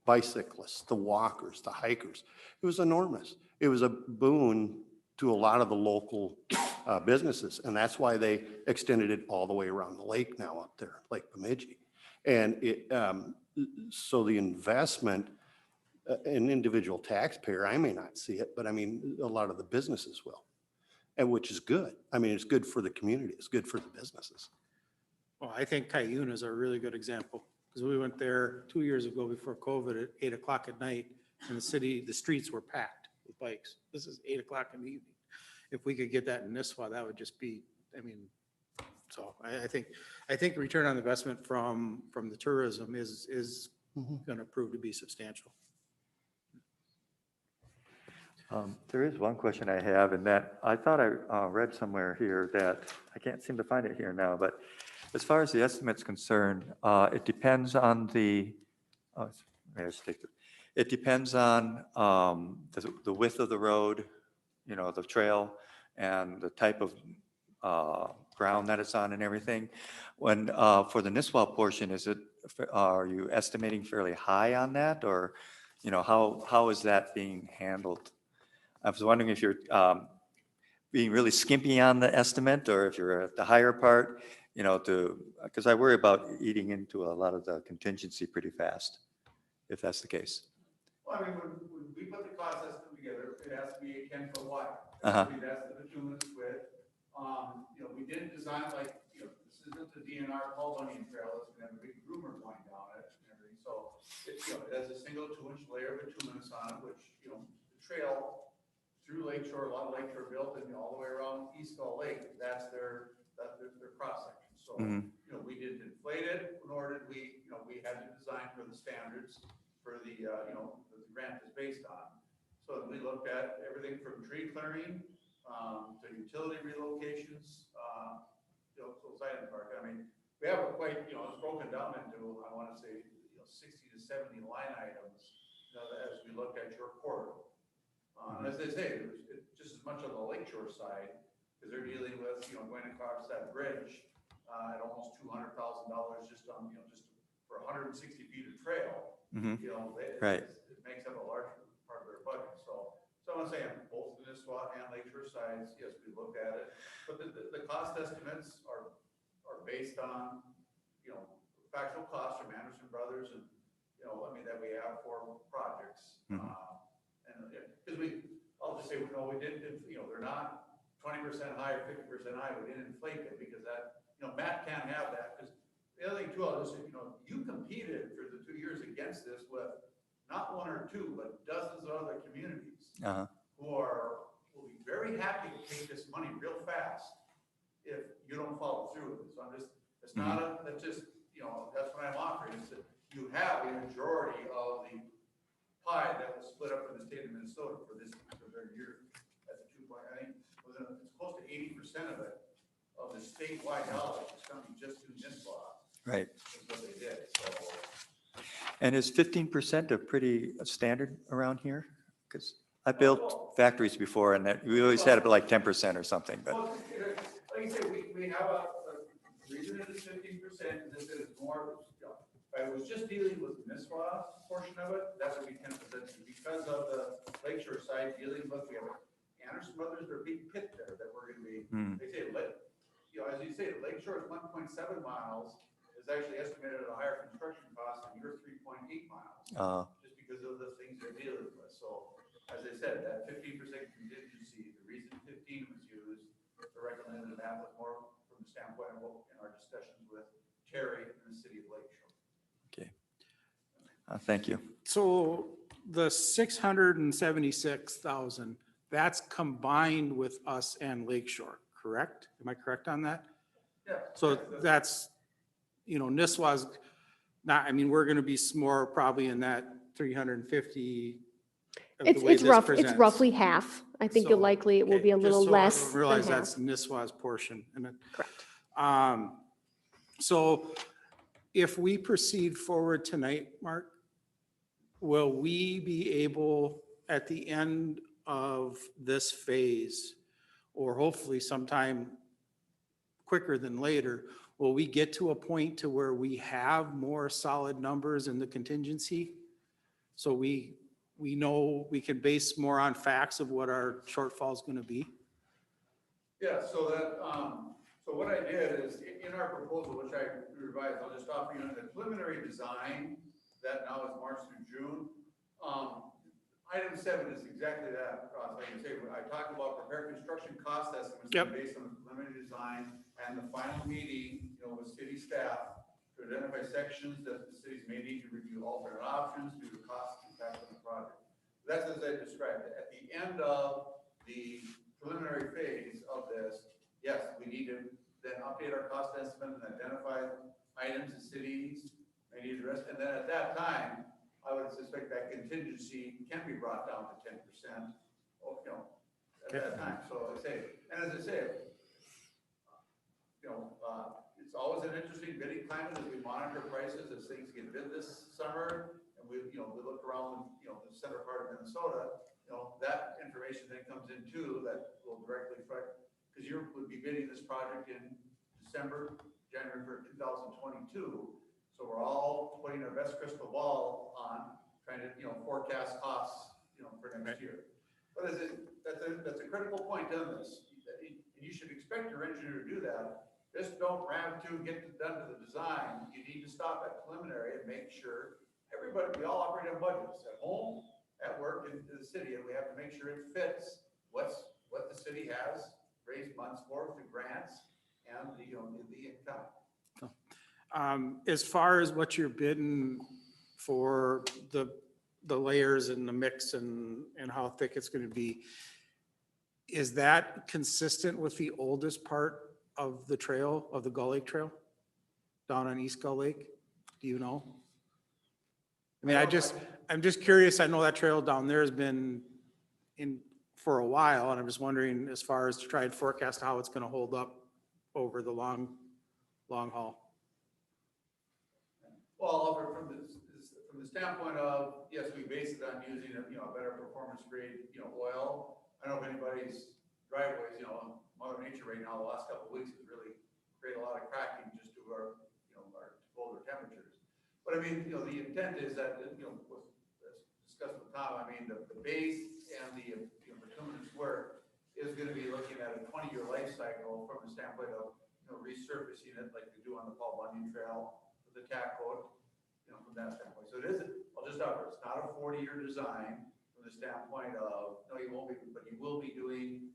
bicyclists, the walkers, the hikers, it was enormous. It was a boon to a lot of the local businesses. And that's why they extended it all the way around the lake now up there, Lake Bemidji. And so the investment an individual taxpayer, I may not see it, but I mean, a lot of the businesses will. And which is good. I mean, it's good for the community. It's good for the businesses. Well, I think Cayuna is a really good example, because we went there 2 years ago before COVID at 8 o'clock at night, and the streets were packed with bikes. This is 8 o'clock in the evening. If we could get that in Nisswa, that would just be, I mean, so I think return on investment from the tourism is going to prove to be substantial. There is one question I have, and that I thought I read somewhere here that I can't seem to find it here now, but as far as the estimate's concerned, it depends on the, it depends on the width of the road, you know, the trail, and the type of ground that it's on and everything. When for the Nisswa portion, are you estimating fairly high on that, or you know, how is that being handled? I was wondering if you're being really skimpy on the estimate, or if you're at the higher part, you know, because I worry about eating into a lot of the contingency pretty fast, if that's the case. Well, I mean, when we put the cost estimate together, it has to be a 10-foot wide. Uh-huh. That's the bituminous width. You know, we didn't design like, you know, this isn't the DNR Paul Bunyan Trail, it's gonna have a big groomer going down it and everything. So it, you know, it has a single 2-inch layer of bituminous on it, which, you know, the trail through Lakeshore, a lot of Lakeshore built, and all the way around East Gull Lake, that's their cross section. So, you know, we didn't inflate it, nor did we, you know, we had to design for the standards for the, you know, that the grant is based on. So we looked at everything from tree clearing to utility relocations, you know, so Silent Park. I mean, we have a quite, you know, it's broken down into, I want to say, you know, 60 to 70 line items, you know, as we look at your corridor. As they say, it's just as much on the Lakeshore side, because they're dealing with, you know, going across that bridge at almost $200,000 just on, you know, just for 160 feet of trail. You know, it makes up a large part of their budget. So I'm saying both the Nisswa and Lakeshore sides, yes, we looked at it, but the cost estimates are based on, you know, factual costs from Anderson Brothers and, you know, I mean, that we have for projects. Because I'll just say, you know, we didn't, you know, they're not 20% high or 50% high. We didn't inflate it because that, you know, Matt can't have that. Because the other thing too, I'll just say, you know, you competed for the 2 years against this with not one or two, but dozens of other communities who will be very happy to take this money real fast if you don't follow through with it. So I'm just, it's not that's just, you know, that's what I'm offering is that you have a majority of the pie that was split up in the state of Minnesota for this particular year at the 2 point. I think it's close to 80% of it, of the statewide dollars is coming just through Nisswa. Right. That's what they did. So. And is 15% a pretty standard around here? Because I built factories before, and that we always had it like 10% or something. But well, like I say, we have a reason it is 15%, and this is more. I was just dealing with the Nisswa portion of it. That would be 10% because of the Lakeshore side dealing with. We have Anderson Brothers, their big pit there that we're going to be. They say, you know, as you say, Lakeshore is 1.7 miles. Is actually estimated at a higher construction cost, and you're 3.8 miles, just because of the things they're dealing with. So, as I said, that 15% contingency, the reason 15 was used, the recommended that was more from the standpoint of what in our discussions with Terry and the city of Lakeshore. okay, thank you. So the 676,000, that's combined with us and Lakeshore, correct? Am I correct on that? Yeah. So that's, you know, Nisswa's not, I mean, we're going to be more probably in that 350. It's roughly half. I think So, likely it will be a little less I don't realize than that's half. Nisswa's portion. And then, Correct. so if we proceed forward tonight, Mark, will we be able at the end of this phase, or hopefully sometime quicker than later, will we get to a point to where we have more solid numbers in the contingency? So we know we can base more on facts of what our shortfall is going to be? Yeah, so that, so what I did is in our proposal, which I revised, I'll just offer you the preliminary design that now is March through June. Item 7 is exactly that, Ross, like you say, I talked about prepare construction cost estimates Yep. based on the preliminary design and the final meeting, with city staff to identify sections that the cities may need to review alternate options due to cost impact on the project. That's as I described it. At the end of the preliminary phase of this, yes, we need to then update our cost estimate and identify items the cities may need to address. And then at that time, I would suspect that contingency can be brought down to 10%, at that time. So as I say, it's always an interesting bidding climate as we monitor prices as things get bid this summer. And we look around, the center part of Minnesota, that information then comes in too, that will directly affect, because you would be bidding this project in January 1st, 2022. So we're all putting our best crystal ball on, trying to, forecast costs, for next year. But that's a critical point on this. You should expect your engineer to do that. Just don't ram to get done to the design. You need to stop at preliminary and make sure we all operate on budgets at home, at work, in the city, and we have to make sure it fits what the city has raised funds for through grants and the income. As far as what you're bidding for the layers and the mix and how thick it's going to be, is that consistent with the oldest part of the trail, of the Gull Lake Trail down on East Gull Lake? Do you know? I mean, I'm just curious. I know that trail down there has been in for a while, and I'm just wondering, as far as to try and forecast how it's going to hold up over the long haul. Well, from the standpoint of, yes, we base it on using a better performance grade, oil. I don't know if anybody's driveways, Mother Nature right now, the last couple of weeks has really created a lot of cracking just due to our colder temperatures. But I mean, the intent is that, as discussed with Tom, I mean, the base and the bituminous work is going to be looking at a 20-year life cycle from the standpoint of, resurfacing it like we do on the Paul Bunyan Trail with the tack coat, from that standpoint. So it isn't, I'll just offer, it's not a 40-year design from the standpoint of, no, you won't be, but you will be doing,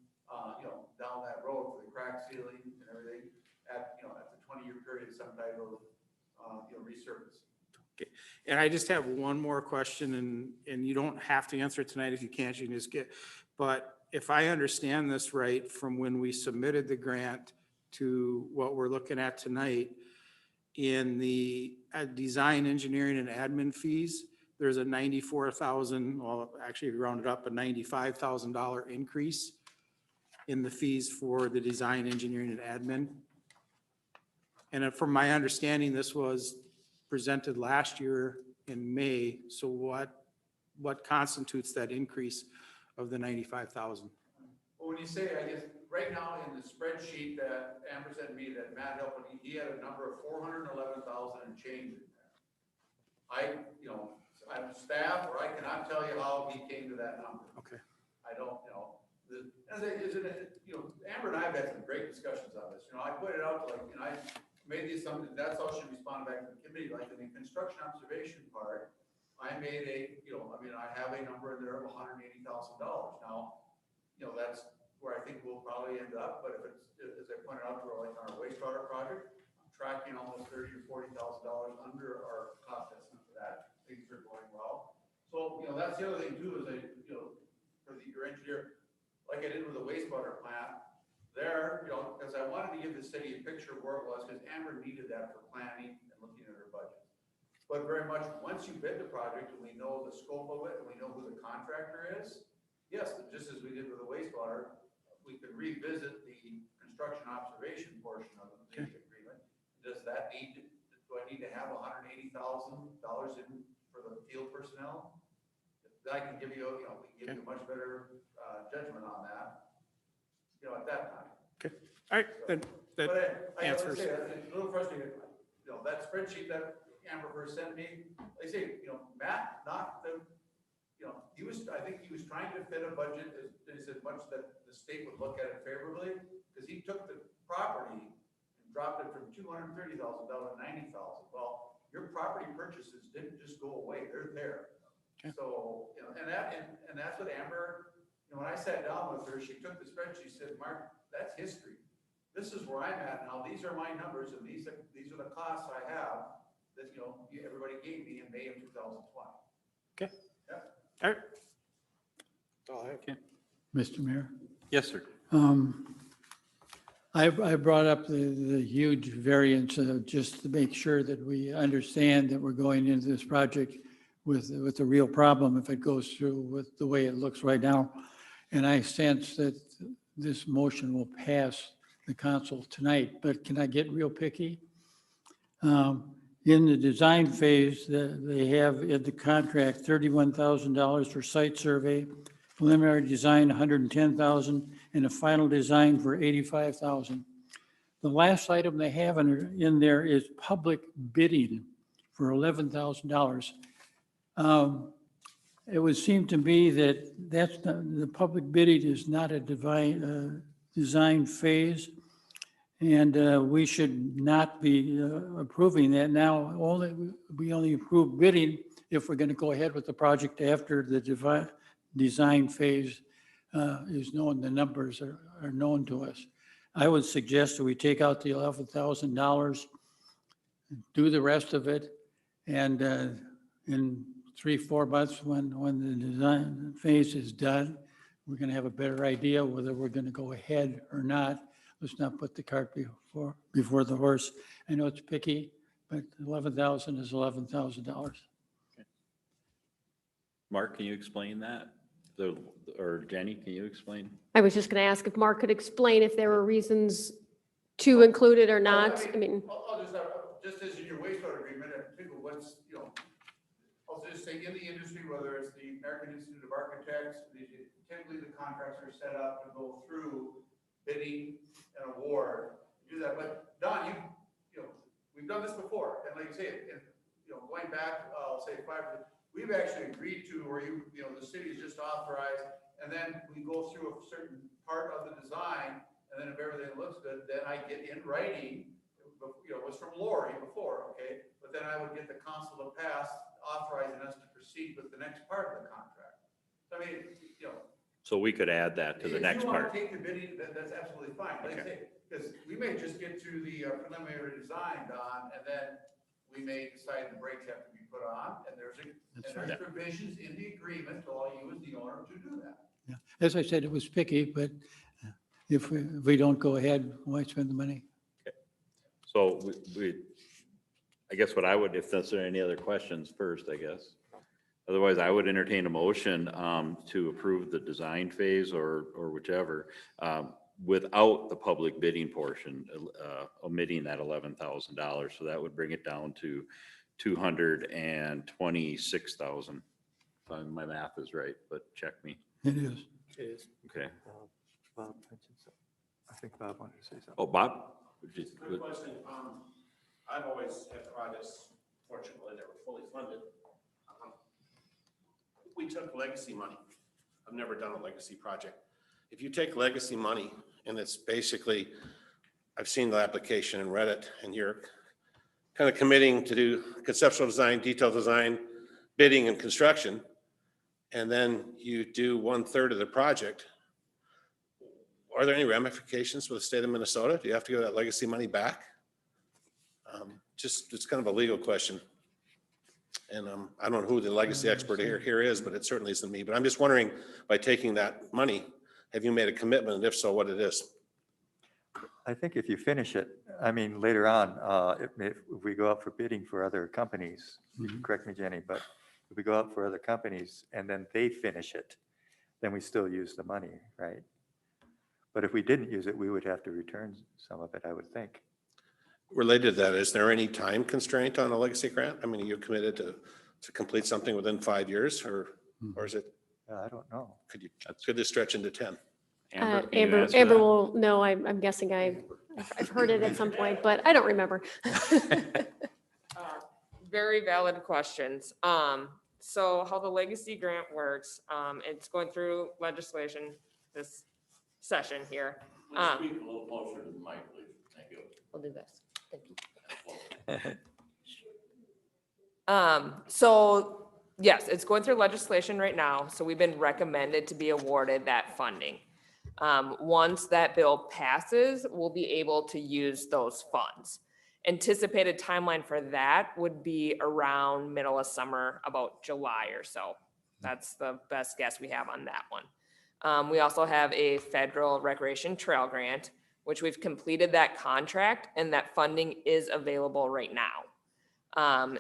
down that road for the crack sealing and everything at the 20-year period, some type of, resurface. Okay. And I just have one more question, and you don't have to answer it tonight. If you can't, you can just but if I understand this right, from when we submitted the grant to what we're looking at tonight, in the design, engineering, and admin fees, there's a $94,000, well, actually rounded up, a $95,000 increase in the fees for the design, engineering, and admin. And from my understanding, this was presented last year in May. So what constitutes that increase of the $95,000? Well, when you say, I guess, right now in the spreadsheet that Amber sent me, that Matt helped me, he had a number of 411,000 and change in there. I'm staff, or I cannot tell you how he came to that number. Okay. I don't, Amber and I have had some great discussions on this. I put it out like, I made the assumption that's how she responded back to the committee. Like in the construction observation part, I made I have a number in there of $180,000. Now, that's where I think we'll probably end up. But if it's, as I pointed out, like on our wastewater project, I'm tracking almost $30,000 or $40,000 under our cost estimate for that. Things are going well. So, that's the other thing too, is for your engineer, like I did with the wastewater plant there, because I wanted to give the city a picture of where it was, because Amber needed that for planning and looking at her budget. But very much, once you bid the project and we know the scope of it and we know who the contractor is, yes, just as we did with the wastewater, we could revisit the construction observation portion of the agreement. Do I need to have $180,000 in for the field personnel? I can give you, we can give you a much better judgment on that, at that time. Okay. All right. Then that answers. It's a little frustrating. That spreadsheet that Amber first sent me, they say, Matt, I think he was trying to fit a budget as much that the state would look at it favorably, because he took the property and dropped it from $230,000 to $90,000. Well, your property purchases didn't just go away; they're there. So, you know, and that's what Amber, you know, when I sat down with her, she took the spreadsheet, she said, Mark, that's history. This is where I'm at now. These are my numbers and these are the costs I have that, you know, everybody gave me in May of 2020. Okay. Yeah. All right. That's all I have. Okay. Mr. Mayor. Yes, sir. I brought up the huge variance just to make sure that we understand that we're going into this project with a real problem if it goes through with the way it looks right now. And I sense that this motion will pass the council tonight, but can I get real picky? In the design phase, they have in the contract $31,000 for site survey, preliminary design $110,000, and a final design for $85,000. The last item they have in there is public bidding for $11,000. It would seem to me that the public bidding is not a design phase, and we should not be approving that now. We only approve bidding if we're going to go ahead with the project after the design phase is known, the numbers are known to us. I would suggest that we take out the $11,000, do the rest of it, and in 3-4 months, when the design phase is done, we're going to have a better idea whether we're going to go ahead or not. Let's not put the cart before the horse. I know it's picky, but $11,000 is $11,000. Mark, can you explain that? Or Jenny, can you explain? I was just going to ask if Mark could explain if there were reasons to include it or not. I mean, I'll just as in your wastewater agreement, I think of what's, you know, I'll just say in the industry, whether it's the American Institute of Architects, typically the contracts are set up to go through bidding and award, do that. But Don, you know, we've done this before, and like you say, you know, going back, I'll say 5 years, we've actually agreed to where you know, the city is just authorized, and then we go through a certain part of the design, and then if everything looks good, then I get in writing, you know, it was from Lori before, okay? But then I would get the council to pass authorizing us to proceed with the next part of the contract. I mean, you know. So we could add that to the next part. If you want to take the bidding, that's absolutely fine. Like I say, because we may just get to the preliminary design, Don, and then we may decide the brakes have to be put on, and there's provisions in the agreement to allow you as the owner to do that. Yeah. As I said, it was picky, but if we don't go ahead, why spend the money? Okay. So I guess what I would, if there's any other questions first, I guess. Otherwise, I would entertain a motion to approve the design phase or whichever without the public bidding portion, omitting that $11,000. So that would bring it down to $226,000. My math is right, but check me. It is. It is. Okay. Bob mentioned something. I think Bob wanted to say something. Oh, Bob? Good question. I've always had projects, fortunately, that were fully funded. We took legacy money. I've never done a legacy project. If you take legacy money and it's basically, I've seen the application and read it, and you're kind of committing to do conceptual design, detailed design, bidding and construction, and then you do 1/3 of the project. Are there any ramifications for the state of Minnesota? Do you have to give that legacy money back? Just, it's kind of a legal question. And I don't know who the legacy expert here is, but it certainly isn't me. But I'm just wondering, by taking that money, have you made a commitment? And if so, what it is? I think if you finish it, I mean, later on, if we go out for bidding for other companies, you can correct me, Jenny, but if we go out for other companies and then they finish it, then we still use the money, right? But if we didn't use it, we would have to return some of it, I would think. Related to that, is there any time constraint on a legacy grant? I mean, are you committed to complete something within 5 years, or is it? I don't know. Could this stretch into 10? Amber, can you answer Amber that? will know. I'm guessing I've heard it at some point, but I don't remember. Very valid questions. So how the legacy grant works, it's going through legislation this session here. Speak a little closer to the mic, please. Thank you. I'll do this. Thank you. So Yes, it's going through legislation right now, so we've been recommended to be awarded that funding. Once that bill passes, we'll be able to use those funds. Anticipated timeline for that would be around middle of summer, about July or so. That's the best guess we have on that one. We also have a federal recreation trail grant, which we've completed that contract, and that funding is available right now.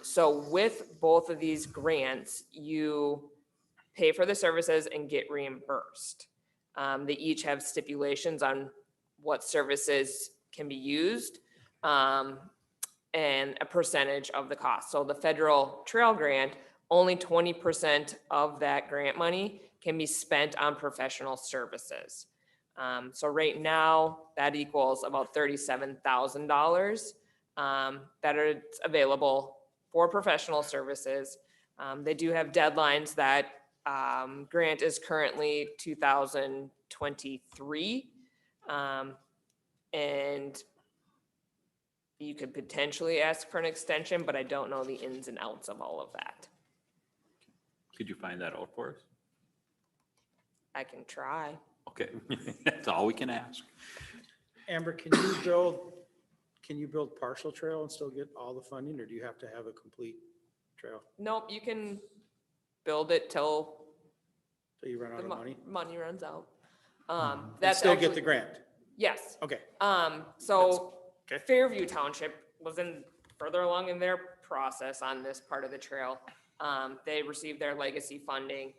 So with both of these grants, you pay for the services and get reimbursed. They each have stipulations on what services can be used, and a percentage of the cost. So the federal trail grant, only 20% of that grant money can be spent on professional services. So right now, that equals about $37,000 that are available for professional services. They do have deadlines. That grant is currently 2023. And you could potentially ask for an extension, but I don't know the ins and outs of all of that. Could you find that out for us? I can try. Okay, that's all we can ask. Amber, can you build partial trail and still get all the funding, or do you have to have a complete trail? Nope, you can build it till So you run out the of money? money runs out. And That's still actually, get the grant? yes. Okay. So okay. Fairview Township was further along in their process on this part of the trail. They received their legacy funding.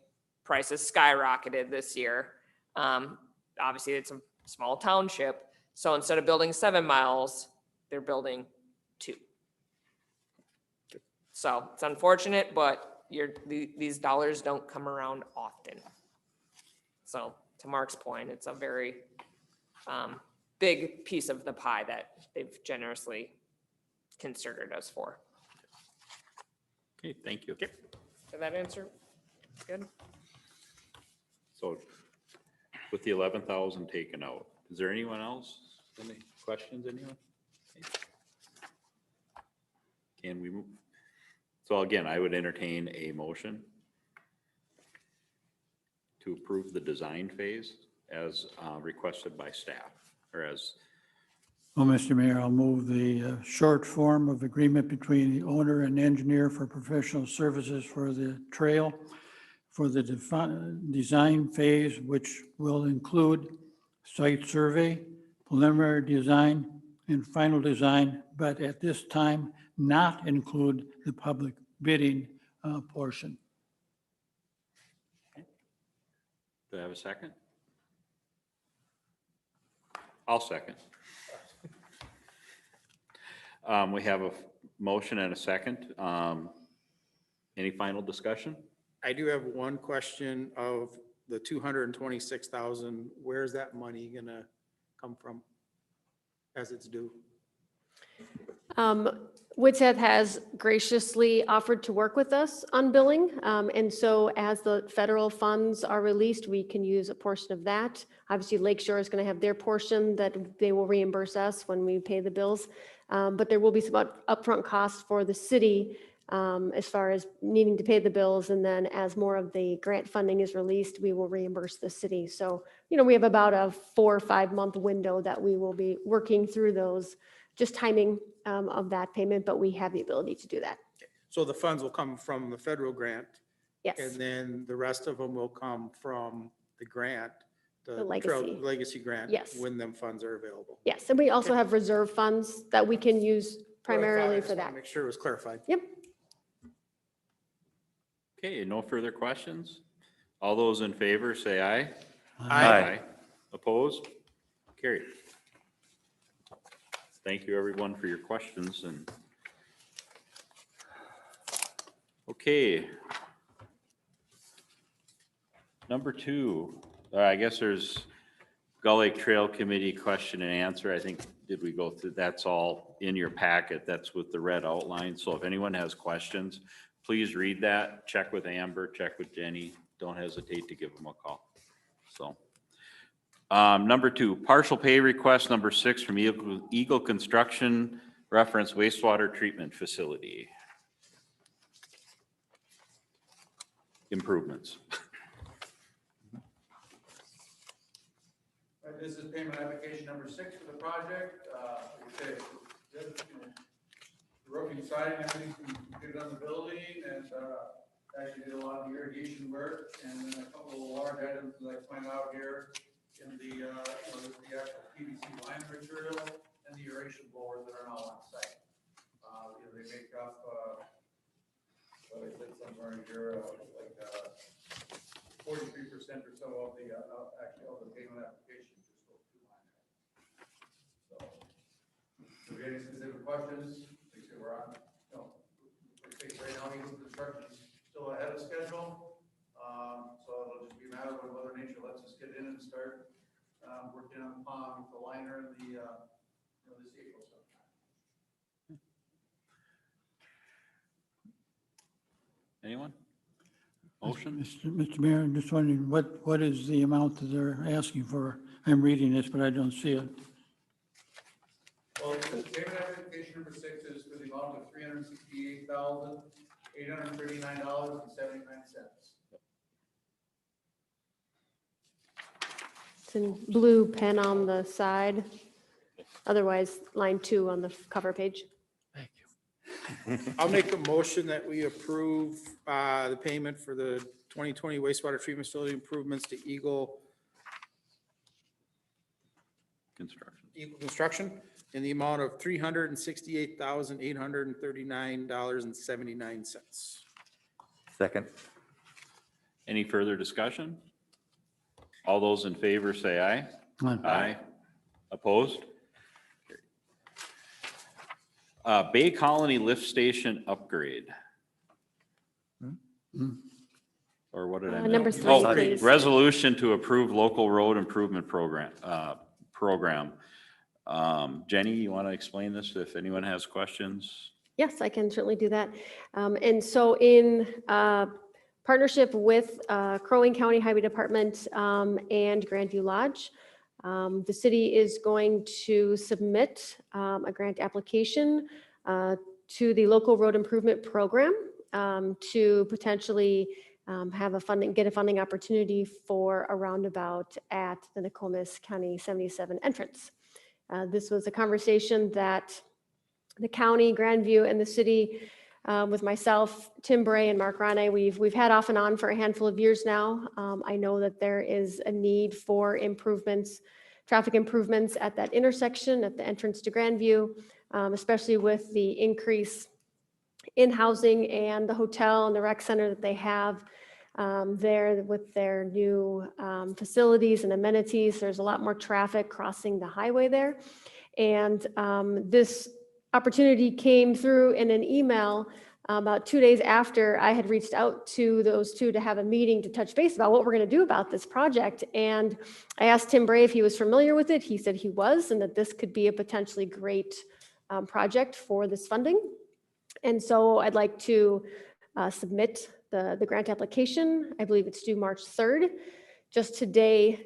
Prices skyrocketed this year. Obviously, it's a small township, so instead of building 7 miles, they're building 2. So it's unfortunate, but these dollars don't come around often. So to Mark's point, it's a very big piece of the pie that they've generously considered us for. Okay, thank you. Did that answer? Good. So with the 11,000 taken out, is there anyone else? Any questions, anyone? Can we move? So again, I would entertain a motion to approve the design phase as requested by staff, or as, Well, Mr. Mayor, I'll move the short form of agreement between the owner and engineer for professional services for the trail for the design phase, which will include site survey, preliminary design, and final design, but at this time, not include the public bidding portion. do I have a second? I'll second. We have a motion and a second. Any final discussion? I do have one question of the 226,000. Where's that money gonna come from as it's due? WITSET has graciously offered to work with us on billing. And so as the federal funds are released, we can use a portion of that. Obviously, Lakeshore is going to have their portion that they will reimburse us when we pay the bills. But there will be some upfront costs for the city as far as needing to pay the bills. And then as more of the grant funding is released, we will reimburse the city. So, we have about a 4 or 5 month window that we will be working through those, just timing of that payment, but we have the ability to do that. So the funds will come from the federal grant, and Yes, then the rest of them will come from the grant, The legacy grant. Yes. When them funds are available. yes. And we also have reserve funds that we can use primarily I just for wanna that. Make sure it was clarified. Yep. Okay, no further questions? All those in favor say aye. Aye. Opposed? Carried. Thank you, everyone, for your questions. And okay. Number 2, I guess there's Gull Lake Trail Committee question and answer. I think, did we go through? That's all in your packet. That's with the red outline. So if anyone has questions, please read that. Check with Amber, check with Jenny. Don't hesitate to give them a call. So. Number 2, partial pay request number 6 from Eagle Construction, reference wastewater treatment facility. improvements. Right, this is payment application number 6 for the project. Like I say, the roofing siding, everything's been completed on the building, and actually did a lot of the irrigation work, and then a couple of large items that I point out here in the actual PVC line material and the aeration blowers that are now on site. They make up, what I said somewhere in here, like 43% or so of the actually of the payment application, just those 2 line items. So, if you have any specific questions, like I said, we're on, right now, Eagle construction is still ahead of schedule. So it'll just be a matter of when Mother Nature lets us get in and start working on the pond, the liner, and the this April sometime. Anyone? Motion? Mr. Mayor, I'm just wondering, what is the amount that they're asking for? I'm reading this, but I don't see it. Well, the payment application number 6 is for the amount of $368,839.79. It's in blue pen on the side. Otherwise, line 2 on the cover page. Thank you. I'll make a motion that we approve the payment for the 2020 wastewater treatment facility improvements to Eagle Construction in the amount of $368,839.79. Second. Any further discussion? All those in favor say aye. Aye. Opposed? Bay Colony Lift Station upgrade. Or what did I miss? Number 3, Oh, please. resolution to approve local road improvement program. Jenny, you want to explain this if anyone has questions? Yes, I can certainly do that. And so in partnership with Crow Wing County Highway Department and Grandview Lodge, the city is going to submit a grant application to the local road improvement program to potentially get a funding opportunity for a roundabout at the Nokomis County 77 entrance. This was a conversation that the county, Grandview, and the city, with myself, Tim Bray, and Mark Rane, we've had off and on for a handful of years now. I know that there is a need for improvements, traffic improvements at that intersection, at the entrance to Grandview, especially with the increase in housing and the hotel and the rec center that they have there with their new facilities and amenities. There's a lot more traffic crossing the highway there. And this opportunity came through in an email about 2 days after I had reached out to those two to have a meeting to touch base about what we're going to do about this project. And I asked Tim Bray if he was familiar with it. He said he was, and that this could be a potentially great project for this funding. And so I'd like to submit the grant application. I believe it's due March 3rd. Just today,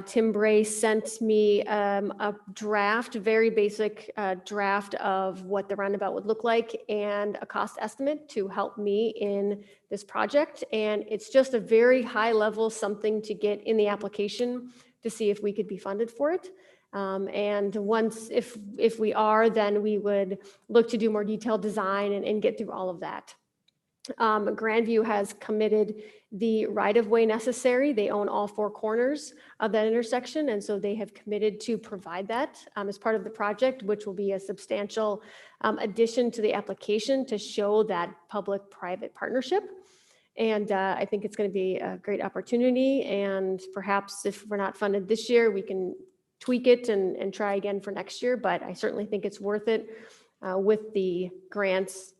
Tim Bray sent me a draft, very basic draft of what the roundabout would look like and a cost estimate to help me in this project. And it's just a very high level something to get in the application to see if we could be funded for it. And once, if we are, then we would look to do more detailed design and get through all of that. Grandview has committed the right-of-way necessary. They own all 4 corners of that intersection, and so they have committed to provide that as part of the project, which will be a substantial addition to the application to show that public-private partnership. And I think it's going to be a great opportunity, and perhaps if we're not funded this year, we can tweak it and try again for next year, but I certainly think it's worth it with the grants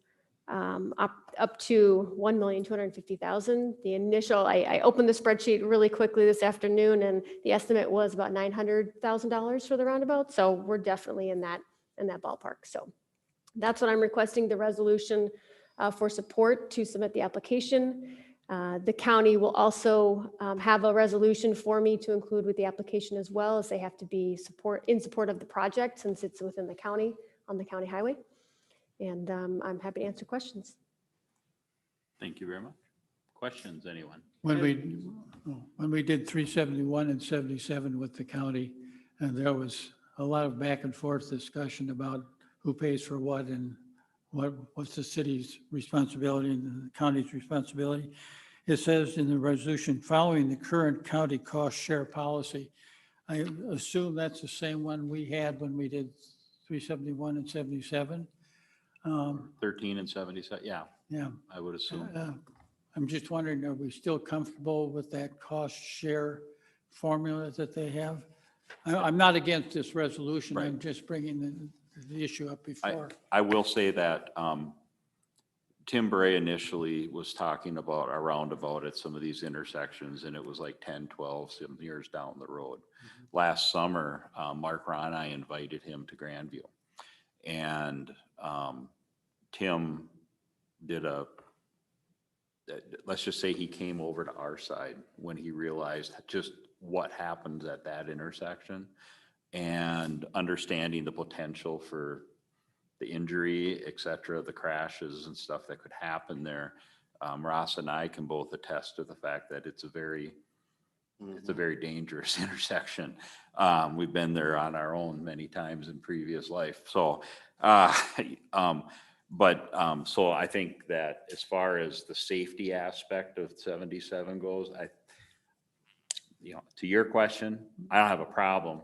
up to $1,250,000. The initial, I opened the spreadsheet really quickly this afternoon, and the estimate was about $900,000 for the roundabout. So we're definitely in that ballpark. So that's what I'm requesting, the resolution for support to submit the application. The county will also have a resolution for me to include with the application as well, as they have to be in support of the project since it's within the county on the county highway. And I'm happy to answer questions. Thank you very much. Questions, anyone? When we did 371 and 77 with the county, and there was a lot of back and forth discussion about who pays for what and what's the city's responsibility and the county's responsibility. It says in the resolution, following the current county cost share policy. I assume that's the same one we had when we did 371 and 77. 13 and 77, yeah, Yeah. I would assume. I'm just wondering, are we still comfortable with that cost share formula that they have? I'm not against this resolution. I'm just bringing the issue up before. I will say that Tim Bray initially was talking about a roundabout at some of these intersections, and it was like 10, 12, some years down the road. Last summer, Mark Ronai invited him to Grandview. And Tim did let's just say he came over to our side when he realized just what happens at that intersection and understanding the potential for the injury, et cetera, the crashes and stuff that could happen there. Ross and I can both attest to the fact that it's a very dangerous intersection. We've been there on our own many times in previous life. So, so I think that as far as the safety aspect of 77 goes, to your question, I don't have a problem.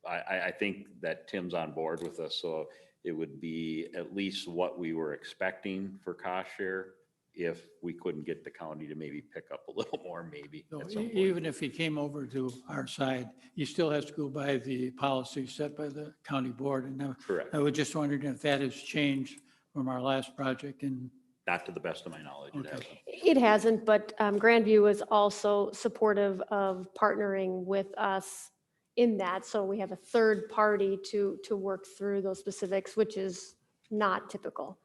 I think that Tim's on board with us, so it would be at least what we were expecting for cost share if we couldn't get the county to maybe pick up a little more, maybe. So at some point. even if he came over to our side, he still has to go by the policy set by the county board. And Correct. I was just wondering if that has changed from our last project. And Not to the best of my knowledge, it hasn't. It hasn't, but Grandview is also supportive of partnering with us in that. So we have a third party to work through those specifics, which is not typical.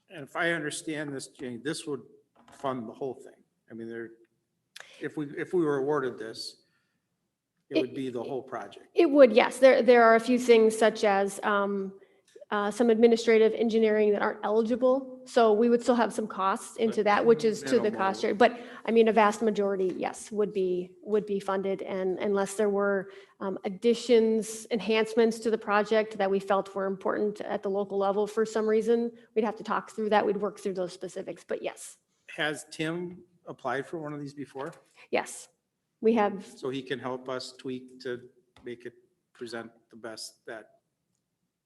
And if I understand this, Jane, this would fund the whole thing. I mean, if we were awarded this, it would be the whole project. It would, yes. There are a few things such as some administrative engineering that aren't eligible. So we would still have some costs into that, which is to the cost share. But I mean, a vast majority, yes, would be funded. And unless there were additions, enhancements to the project that we felt were important at the local level for some reason, we'd have to talk through that. We'd work through those specifics, but yes. Has Tim applied for one of these before? Yes, we have. So he can help us tweak to make it present the best that.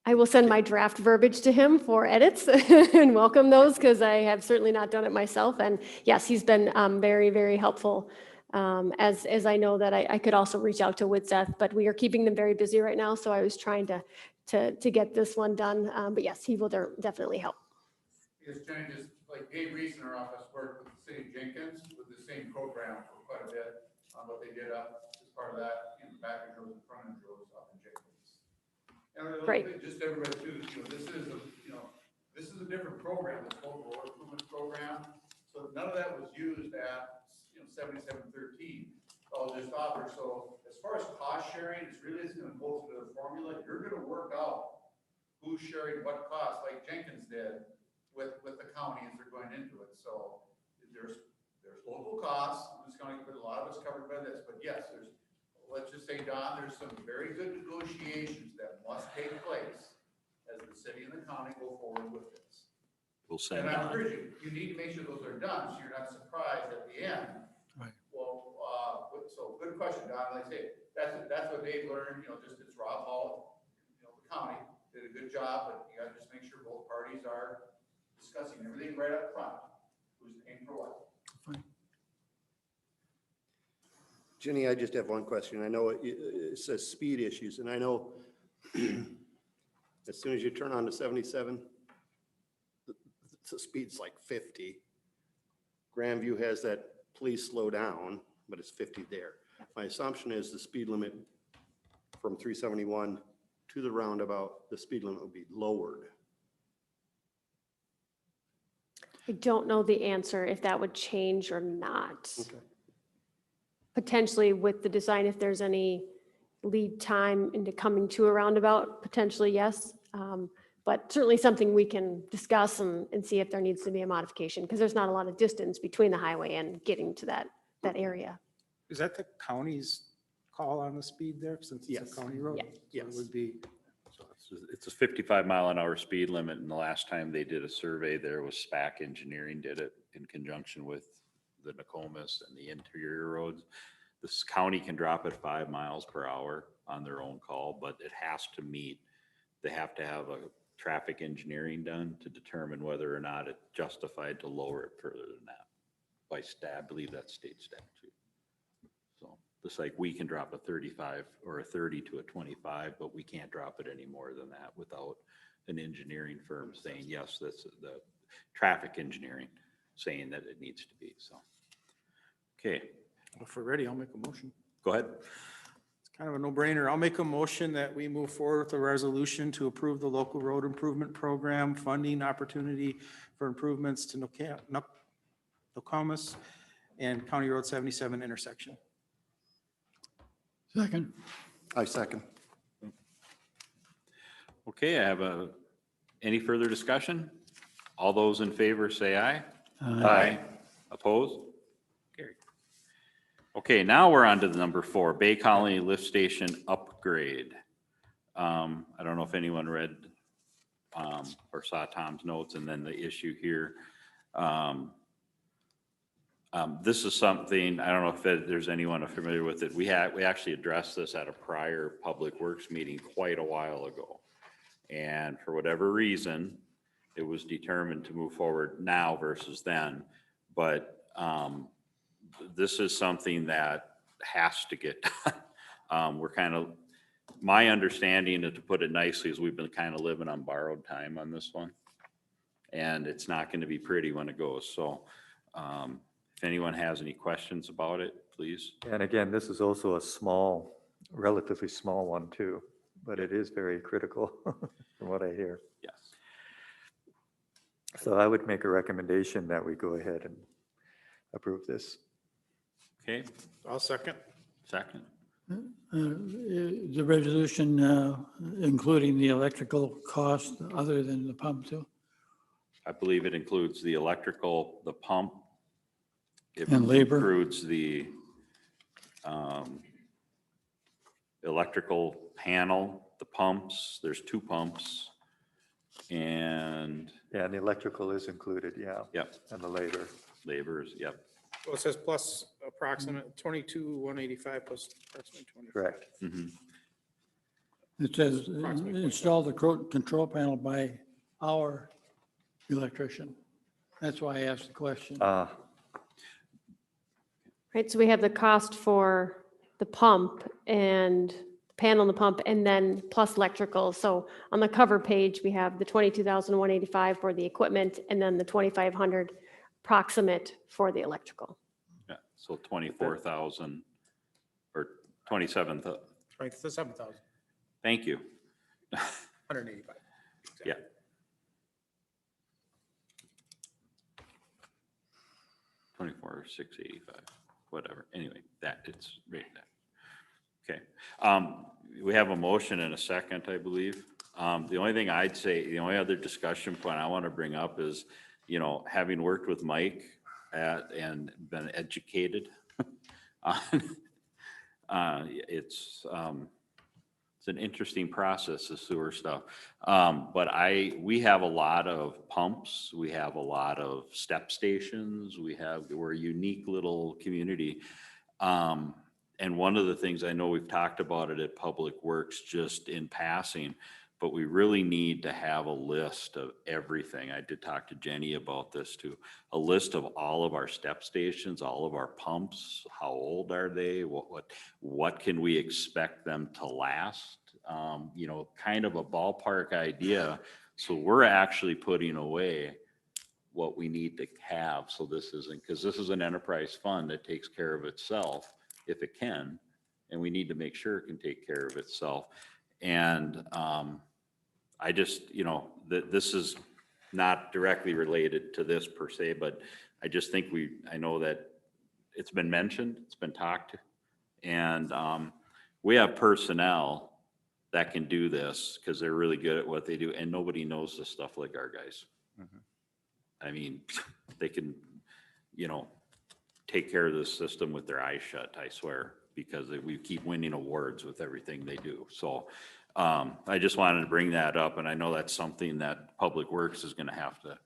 I will send my draft verbiage to him for edits and welcome those because I have certainly not done it myself. And yes, he's been very, very helpful. As I know that I could also reach out to Witzeth, but we are keeping them very busy right now. So I was trying to get this one done. But yes, he will definitely help. Because Jenny, just like Dave Reese in our office worked with the city of Jenkins with the same program for quite a bit on what they did up as part of that in the back of roads and front end roads up in Jenkins. And Great. just everybody too, this is a different program, this whole road improvement program. So none of that was used at 7713. I'll just offer. So as far as cost sharing, it's really isn't going to go through the formula. You're going to work out who's sharing what cost, like Jenkins did with the county as they're going into it. So there's local costs. It's going to be a lot of it's covered by this, but yes, let's just say, Don, there's some very good negotiations that must take place as the city and the county go forward with this. We'll send And I Don. encourage you need to make sure those are done so you're not surprised at the end. Right. Well, so good question, Don. Like I say, that's what Dave learned, just it's Rob Hall, the county did a good job, but you gotta just make sure both parties are discussing everything right up front. Who's paying for what? Fine. Jenny, I just have one question. I know it says speed issues, and I know as soon as you turn on to 77, the speed's like 50. Grandview has that please slow down, but it's 50 there. My assumption is the speed limit from 371 to the roundabout, the speed limit will be lowered. I don't know the answer if that would change or not. Okay. Potentially with the design, if there's any lead time into coming to a roundabout, potentially yes. But certainly something we can discuss and see if there needs to be a modification, because there's not a lot of distance between the highway and getting to that area. Is that the county's call on the speed there, since it's a county road? Yeah. So it would be, So it's a 55-mile-an-hour speed limit, and the last time they did a survey there was SPAC Engineering did it in conjunction with the Nokomis and the interior roads. This county can drop it 5 miles per hour on their own call, but it has to meet, they have to have a traffic engineering done to determine whether or not it's justified to lower it further than that. By stat, I believe that's state statute. So just like we can drop a 35 or a 30 to a 25, but we can't drop it any more than that without an engineering firm saying, yes, that's the traffic engineering saying that it needs to be, so. Okay, if we're ready, I'll make a motion. go ahead. It's kind of a no-brainer. I'll make a motion that we move forward with a resolution to approve the local road improvement program funding opportunity for improvements to Nokomis and County Road 77 intersection. Second. I second. Okay, I have any further discussion? All those in favor say aye. Aye. Opposed? Carried. Okay, now we're on to the number 4, Bay Colony Lift Station upgrade. I don't know if anyone read or saw Tom's notes and then the issue here. This is something, I don't know if there's anyone familiar with it. We actually addressed this at a prior Public Works meeting quite a while ago. And for whatever reason, it was determined to move forward now versus then. But this is something that has to get done. We're kind of, my understanding, to put it nicely, is we've been kind of living on borrowed time on this one. And it's not going to be pretty when it goes. So if anyone has any questions about it, please. And again, this is also a small, relatively small one too, but it is very critical from what I hear. Yes. So I would make a recommendation that we go ahead and approve this. Okay, I'll second. second. The resolution including the electrical cost other than the pump too? I believe it includes the electrical, the pump. It And labor. includes the electrical panel, the pumps. There's 2 pumps. And Yeah, and the electrical is included, yeah. Yep. And the labor. labors, yep. Well, it says plus approximate 22,185 plus approximately 25. Correct. Mhm. It says Approximately install the control panel by our electrician. That's why I asked the question. Right, so we have the cost for the pump and the panel on the pump, and then plus electrical. So on the cover page, we have the 22,185 for the equipment, and then the 2,500 approximate for the electrical. Yeah, so 24,000 or 27,000. 27,000, Thank you. 185. Yeah. $24,685, whatever. Anyway, it's right there. Okay. We have a motion and a second, I believe. The only thing I'd say, the only other discussion point I want to bring up is, having worked with Mike and been educated on, it's an interesting process, the sewer stuff. But we have a lot of pumps, we have a lot of step stations, we're a unique little community. And one of the things, I know we've talked about it at Public Works just in passing, but we really need to have a list of everything. I did talk to Jenny about this too. A list of all of our step stations, all of our pumps, how old are they? What can we expect them to last? Kind of a ballpark idea. So we're actually putting away what we need to have. So this isn't, because this is an enterprise fund that takes care of itself if it can, and we need to make sure it can take care of itself. And I just, this is not directly related to this per se, but I just think I know that it's been mentioned, it's been talked, and we have personnel that can do this, because they're really good at what they do, and nobody knows this stuff like our guys. Mhm. I mean, they can, you know, take care of this system with their eyes shut, I swear, because we keep winning awards with everything they do. So I just wanted to bring that up, and I know that's something that Public Works is going to have to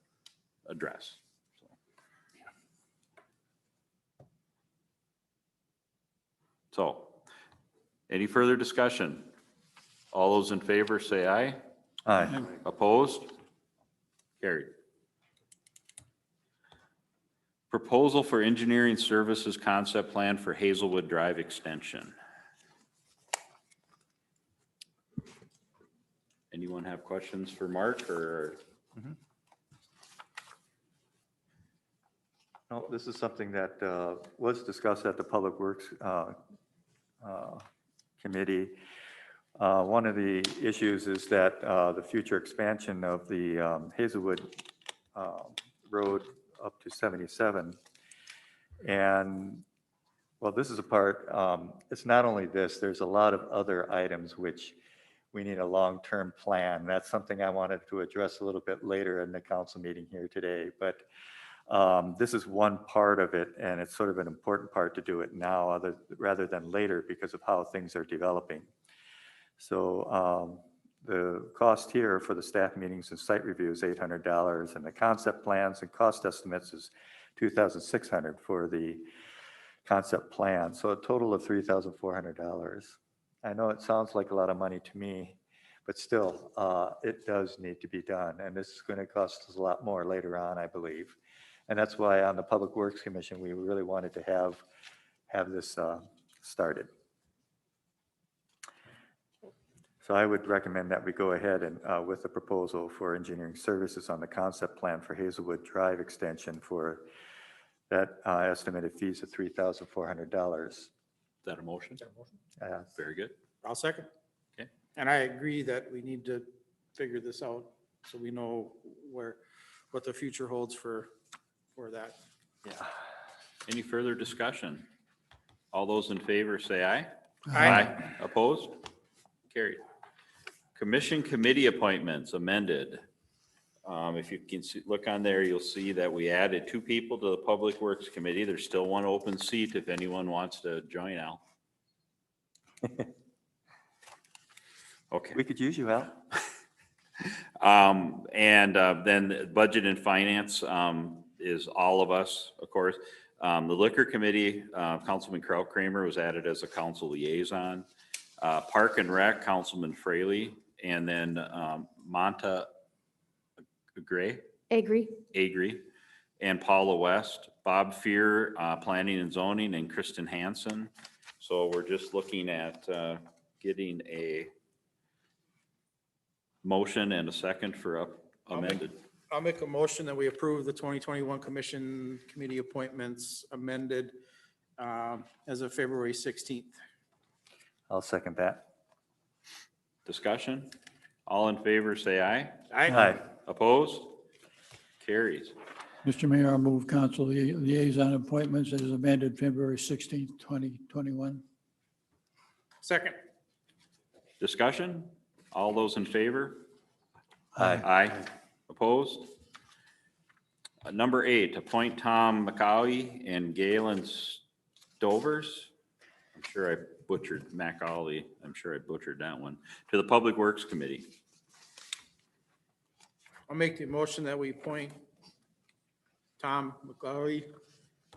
address. So, any further discussion? All those in favor say aye. Aye. Opposed? Carried. Proposal for engineering services concept plan for Hazelwood Drive extension. Anyone have questions for Mark or? No, this is something that was discussed at the Public Works Committee. One of the issues is that the future expansion of the Hazelwood Road up to 77. And, well, this is a part, it's not only this, there's a lot of other items which we need a long-term plan. That's something I wanted to address a little bit later in the council meeting here today. But this is one part of it, and it's sort of an important part to do it now rather than later because of how things are developing. So the cost here for the staff meetings and site review is $800, and the concept plans and cost estimates is $2,600 for the concept plan. So a total of $3,400. I know it sounds like a lot of money to me, but still, it does need to be done. And this is going to cost us a lot more later on, I believe. And that's why on the Public Works Commission, we really wanted to have this started. So I would recommend that we go ahead and with the proposal for engineering services on the concept plan for Hazelwood Drive extension for that estimated fees of $3,400. Is that a motion? Very good. I'll second. Okay. And I agree that we need to figure this out so we know what the future holds for that. Yeah. Any further discussion? All those in favor say aye. Aye. Opposed? Carried. Commission committee appointments amended. If you can look on there, you'll see that we added 2 people to the Public Works Committee. There's still 1 open seat if anyone wants to join Al. Okay. We could use you, Al. Then Budget and Finance is all of us, of course. The Liquor Committee, Councilman Kraut-Kramer was added as a council liaison. Park and Rec, Councilman Fraley, and then Monta Agri, and Paula West, Bob Fear, Planning and Zoning, and Kristen Hansen. So we're just looking at getting a motion and a second for amended. I'll make a motion that we approve the 2021 Commission Committee appointments amended as of February 16th. I'll second that. Discussion? All in favor, say aye. Aye. Opposed? Carries. Mr. Mayor, I'll move council liaison appointments as amended February 16th, 2021. Second. Discussion? All those in favor? Aye. Aye. Opposed? Number 8, appoint Tom McCauley and Galen Stovers. I'm sure I butchered McCauley. I'm sure I butchered that one. To the Public Works Committee. I'll make the motion that we appoint Tom McCauley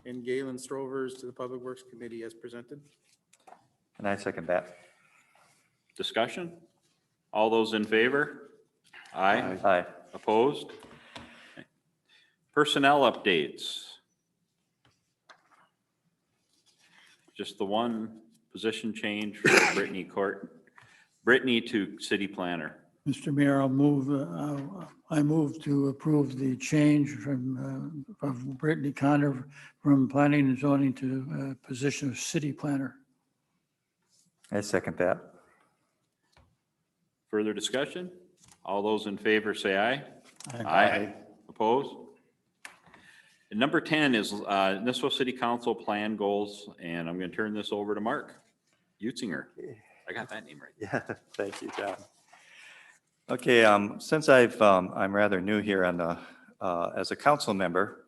and Galen Strovers to the Public Works Committee as presented. And I second that. Discussion? All those in favor? Aye. Aye. Opposed? Okay. Personnel updates. Just the one position change for Brittany to city planner. Mr. Mayor, I move to approve the change from of Brittany Connor from planning and zoning to position of city planner. I second that. Further discussion? All those in favor say aye. Aye. Opposed? And number 10 is Nisswa City Council plan goals, and I'm going to turn this over to Mark Utzinger. I got that name right. Yeah, thank you, John. Okay, since I'm rather new here on the, as a council member,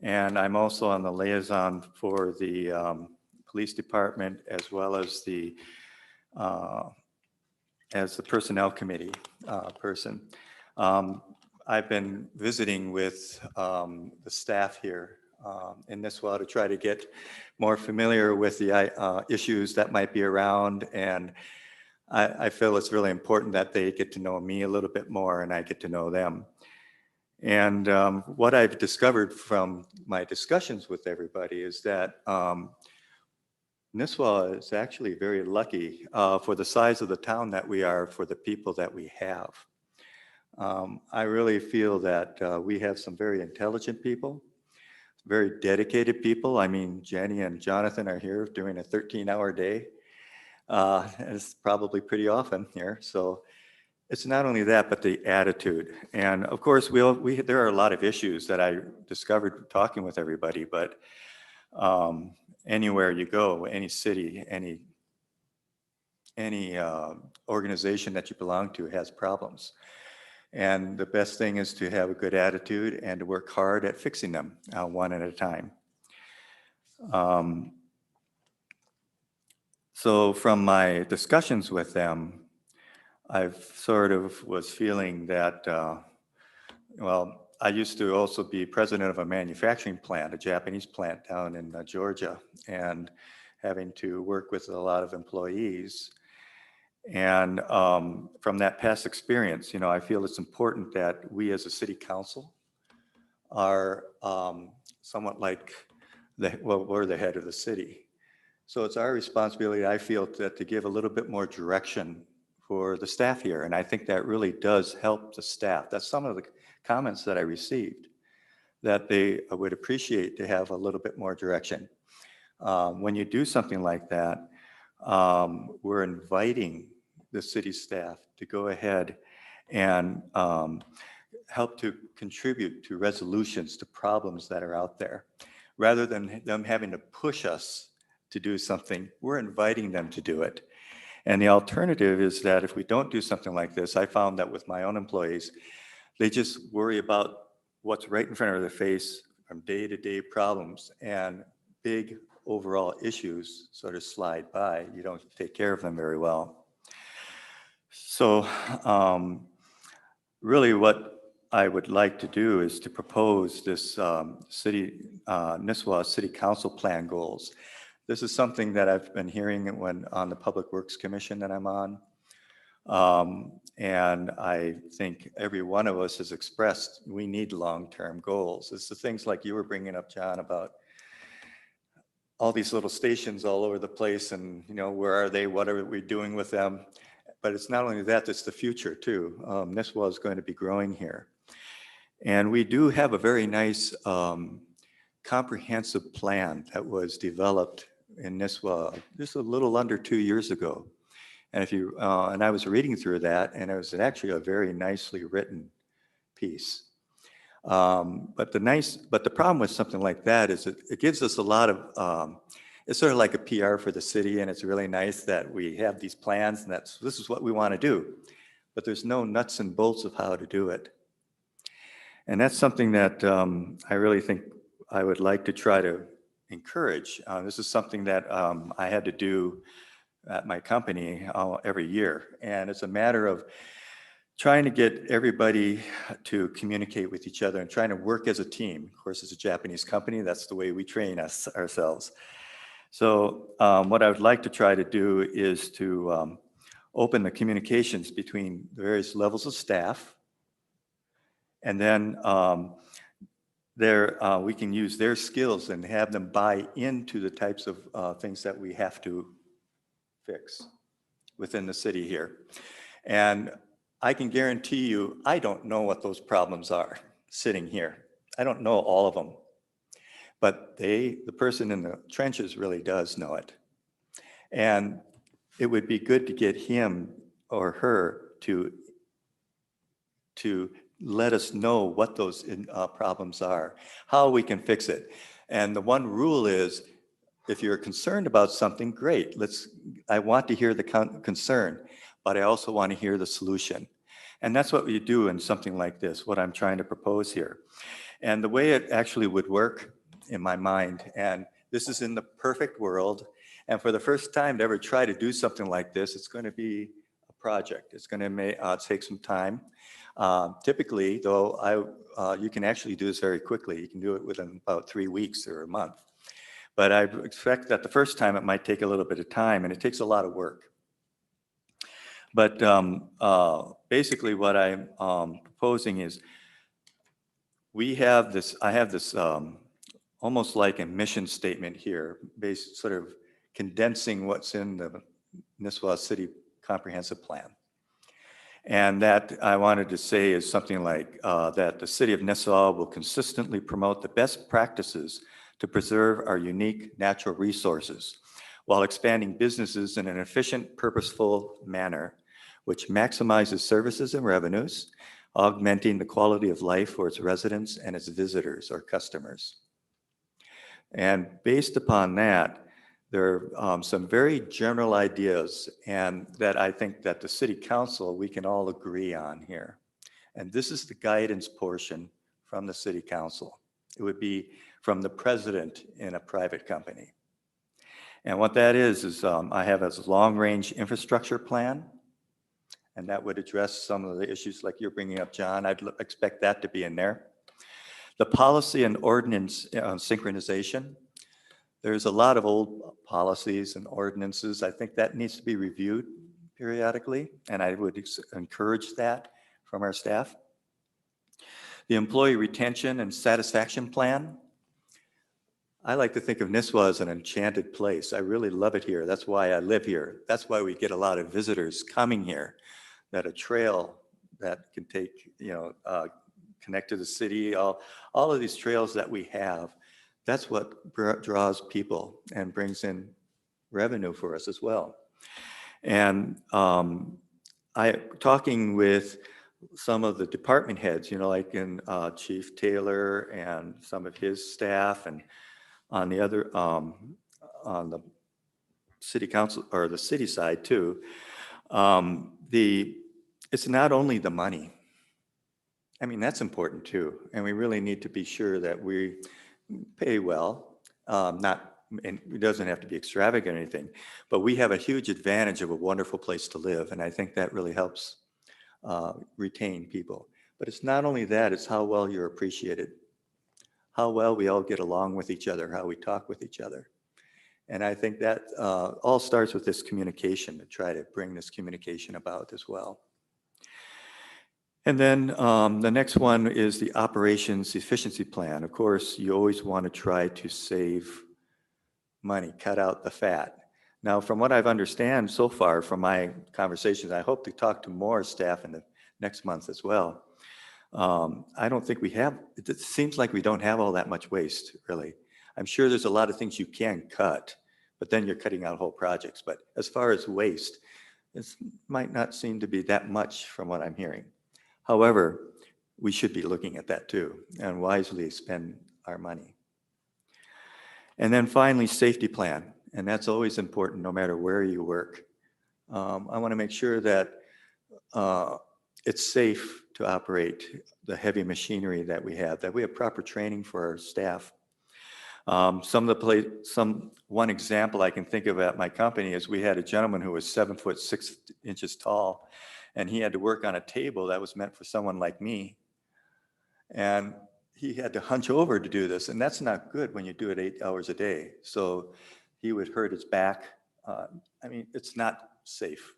and I'm also on the liaison for the police department as well as the personnel committee person. I've been visiting with the staff here in Nisswa to try to get more familiar with the issues that might be around, and I feel it's really important that they get to know me a little bit more and I get to know them. And what I've discovered from my discussions with everybody is that Nisswa is actually very lucky for the size of the town that we are, for the people that we have. I really feel that we have some very intelligent people, very dedicated people. I mean, Jenny and Jonathan are here doing a 13-hour day. It's probably pretty often here. So it's not only that, but the attitude. And of course, there are a lot of issues that I discovered talking with everybody, but anywhere you go, any city, any organization that you belong to has problems. And the best thing is to have a good attitude and to work hard at fixing them one at a time. So from my discussions with them, I've sort of was feeling that, well, I used to also be president of a manufacturing plant, a Japanese plant down in Georgia, and having to work with a lot of employees. And from that past experience, you know, I feel it's important that we as a city council are somewhat like, we're the head of the city. So it's our responsibility, I feel, to give a little bit more direction for the staff here. And I think that really does help the staff. That's some of the comments that I received, that they would appreciate to have a little bit more direction. When you do something like that, we're inviting the city staff to go ahead and help to contribute to resolutions to problems that are out there. Rather than them having to push us to do something, we're inviting them to do it. And the alternative is that if we don't do something like this, I found that with my own employees, they just worry about what's right in front of their face from day-to-day problems, and big overall issues sort of slide by. You don't take care of them very well. So really what I would like to do is to propose this Nisswa City Council Plan goals. This is something that I've been hearing when on the Public Works Commission that I'm on. And I think every one of us has expressed we need long-term goals. It's the things like you were bringing up, John, about all these little stations all over the place, and you know, where are they? What are we doing with them? But it's not only that, it's the future too. Nisswa is going to be growing here. And we do have a very nice comprehensive plan that was developed in Nisswa just a little under 2 years ago. And if you and I was reading through that, and it was actually a very nicely written piece. But the problem with something like that is it gives us a lot of, it's sort of like a PR for the city, and it's really nice that we have these plans and this is what we want to do. But there's no nuts and bolts of how to do it. And that's something that I really think I would like to try to encourage. This is something that I had to do at my company every year. And it's a matter of trying to get everybody to communicate with each other and trying to work as a team. Of course, it's a Japanese company. That's the way we train ourselves. So what I would like to try to do is to open the communications between the various levels of staff. And then we can use their skills and have them buy into the types of things that we have to fix within the city here. And I can guarantee you, I don't know what those problems are sitting here. I don't know all of them. But the person in the trenches really does know it. And it would be good to get him or her to let us know what those problems are, how we can fix it. And the one rule is if you're concerned about something, great. I want to hear the concern, but I also want to hear the solution. And that's what we do in something like this, what I'm trying to propose here. And the way it actually would work in my mind, and this is in the perfect world, and for the first time to ever try to do something like this, it's going to be a project. It's going to take some time. Typically, though, you can actually do this very quickly. You can do it within about 3 weeks or a month. But I expect that the first time it might take a little bit of time, and it takes a lot of work. But basically what I'm proposing is I have this almost like a mission statement here, based sort of condensing what's in the Nisswa City Comprehensive Plan. And that I wanted to say is something like that the city of Nisswa will consistently promote the best practices to preserve our unique natural resources while expanding businesses in an efficient, purposeful manner, which maximizes services and revenues, augmenting the quality of life for its residents and its visitors or customers. And based upon that, there are some very general ideas and that I think that the city council, we can all agree on here. And this is the guidance portion from the city council. It would be from the president in a private company. And what that is I have a long-range infrastructure plan, and that would address some of the issues like you're bringing up, John. I'd expect that to be in there. The policy and ordinance synchronization. There's a lot of old policies and ordinances. I think that needs to be reviewed periodically, and I would encourage that from our staff. The employee retention and satisfaction plan. I like to think of Nisswa as an enchanted place. I really love it here. That's why I live here. That's why we get a lot of visitors coming here. That a trail that can take, connect to the city, all of these trails that we have, that's what draws people and brings in revenue for us as well. And talking with some of the department heads, like in Chief Taylor and some of his staff, and on the other, on the city council or the city side too, it's not only the money. I mean, that's important too. And we really need to be sure that we pay well, and it doesn't have to be extravagant or anything, but we have a huge advantage of a wonderful place to live. And I think that really helps retain people. But it's not only that, it's how well you're appreciated, how well we all get along with each other, how we talk with each other. And I think that all starts with this communication, to try to bring this communication about as well. And then the next one is the operations efficiency plan. Of course, you always want to try to save money, cut out the fat. Now, from what I've understand so far from my conversations, I hope to talk to more staff in the next month as well. I don't think we have, it seems like we don't have all that much waste, really. I'm sure there's a lot of things you can cut, but then you're cutting out whole projects. But as far as waste, it might not seem to be that much from what I'm hearing. However, we should be looking at that too and wisely spend our money. And then finally, safety plan. And that's always important no matter where you work. I want to make sure that it's safe to operate the heavy machinery that we have proper training for our staff. One example I can think of at my company is we had a gentleman who was 7'6" tall, and he had to work on a table that was meant for someone like me. And he had to hunch over to do this, and that's not good when you do it 8 hours a day. So he would hurt his back. It's not safe.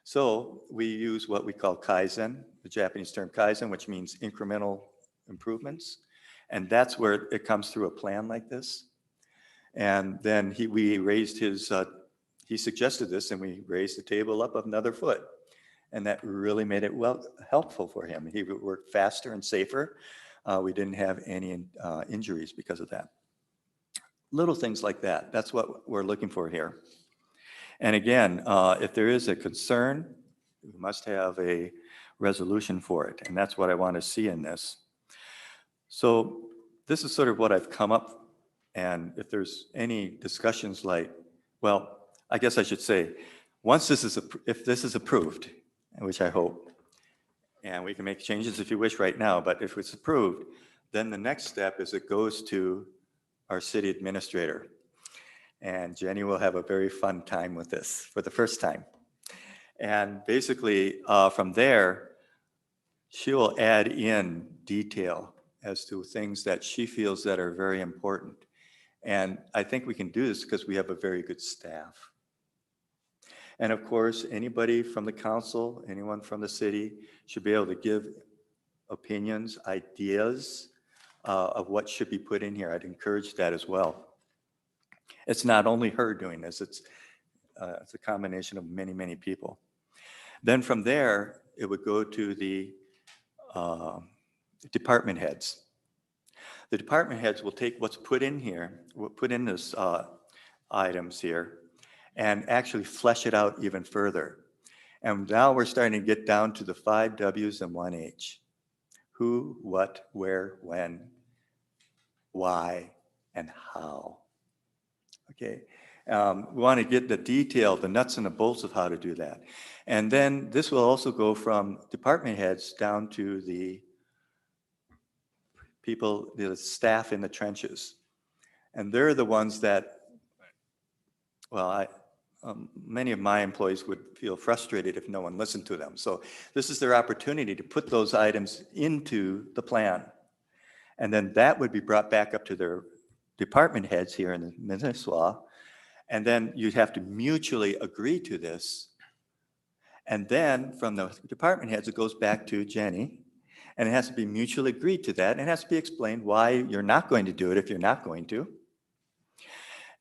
So we use what we call Kaizen, the Japanese term Kaizen, which means incremental improvements. And that's where it comes through a plan like this. And then he suggested this, and we raised the table up another foot. And that really made it helpful for him. He would work faster and safer. We didn't have any injuries because of that. Little things like that. That's what we're looking for here. And again, if there is a concern, we must have a resolution for it. And that's what I want to see in this. So this is sort of what I've come up And if there's any discussions like, well, I guess I should say, once this is, if this is approved, which I hope, and we can make changes if you wish right now, but if it's approved, then the next step is it goes to our city administrator. And Jenny will have a very fun time with this for the first time. And basically, from there, she will add in detail as to things that she feels that are very important. And I think we can do this because we have a very good staff. And of course, anybody from the council, anyone from the city should be able to give opinions, ideas of what should be put in here. I'd encourage that as well. It's not only her doing this, it's a combination of many, many people. Then from there, it would go to the department heads. The department heads will take what's put in here, we'll put in this items here, and actually flesh it out even further. And now we're starting to get down to the 5 W's and 1 H. Who, what, where, when, why, and how. Okay, we want to get the detail, the nuts and the bolts of how to do that. And then this will also go from department heads down to the people, the staff in the trenches. And they're the ones that, well, many of my employees would feel frustrated if no one listened to them. So this is their opportunity to put those items into the plan. And then that would be brought back up to their department heads here in the Nisswa. And then you'd have to mutually agree to this. And then from the department heads, it goes back to Jenny. And it has to be mutually agreed to that. And it has to be explained why you're not going to do it if you're not going to.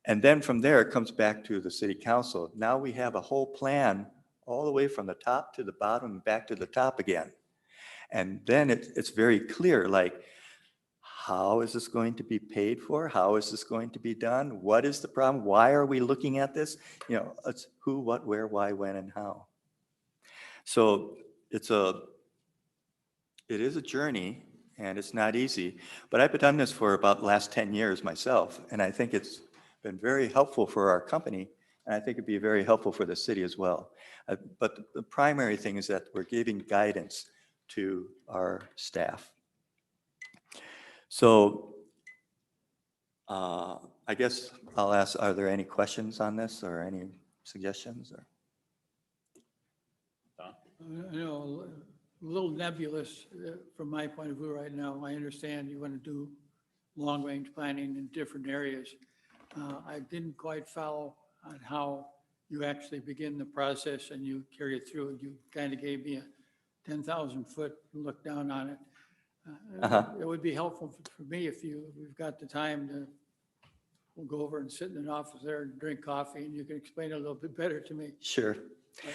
And then from there, it comes back to the city council. Now we have a whole plan all the way from the top to the bottom and back to the top again. And then it's very clear, like, how is this going to be paid for? How is this going to be done? What is the problem? Why are we looking at this? You know, it's who, what, where, why, when, and how. So it is a journey, and it's not easy. But I've done this for about the last 10 years myself, and I think it's been very helpful for our company, and I think it'd be very helpful for the city as well. But the primary thing is that we're giving guidance to our staff. So I guess I'll ask, are there any questions on this or any suggestions? Or? You know, a little nebulous from my point of view right now. I understand you want to do long-range planning in different areas. I didn't quite follow on how you actually begin the process and you carry it through. You kind of gave me a 10,000-foot look down on it. It would be helpful for me if we've got the time to, we'll go over and sit in an office there and drink coffee and you can explain it a little bit better to me. Sure. But,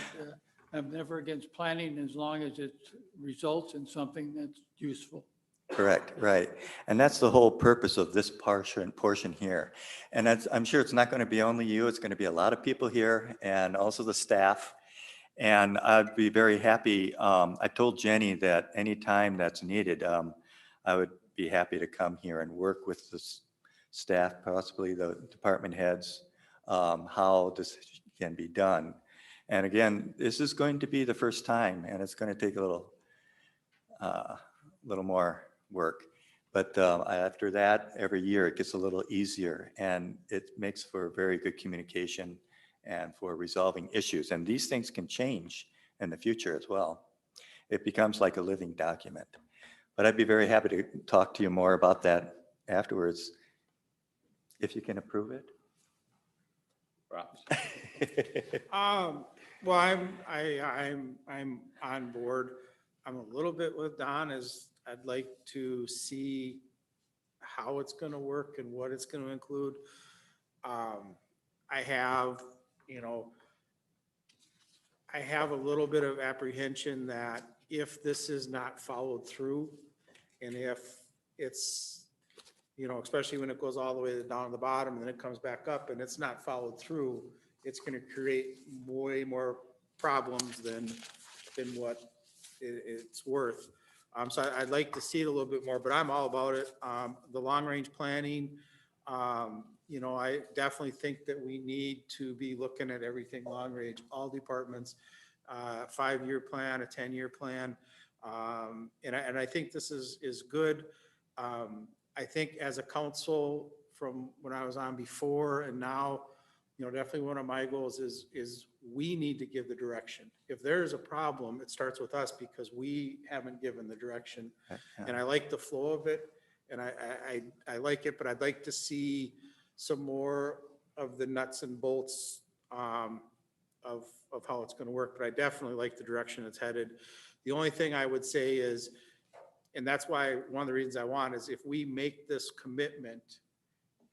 I'm never against planning as long as it results in something that's useful. Correct, right. And that's the whole purpose of this portion here. And I'm sure it's not going to be only you, it's going to be a lot of people here and also the staff. And I'd be very happy. I told Jenny that any time that's needed, I would be happy to come here and work with the staff, possibly the department heads, how this can be done. And again, this is going to be the first time, and it's going to take a little more work. But after that, every year it gets a little easier, and it makes for very good communication and for resolving issues. And these things can change in the future as well. It becomes like a living document. But I'd be very happy to talk to you more about that afterwards, if you can approve it. Well, I'm on board. I'm a little bit with Don, as I'd like to see how it's going to work and what it's going to include. I have a little bit of apprehension that if this is not followed through, and if it's, especially when it goes all the way down to the bottom and then it comes back up and it's not followed through, it's going to create way more problems than what it's worth. So I'd like to see it a little bit more, but I'm all about it. The long-range planning, You know, I definitely think that we need to be looking at everything long range, all departments, 5-year plan, a 10-year plan. And I think this is good. I think as a council, from when I was on before and now, you know, definitely one of my goals is we need to give the direction. If there is a problem, it starts with us because we haven't given the direction. And I like the flow of it, and I like it, but I'd like to see some more of the nuts and bolts of how it's going to work. But I definitely like the direction it's headed. The only thing I would say is, and that's why one of the reasons I want is if we make this commitment,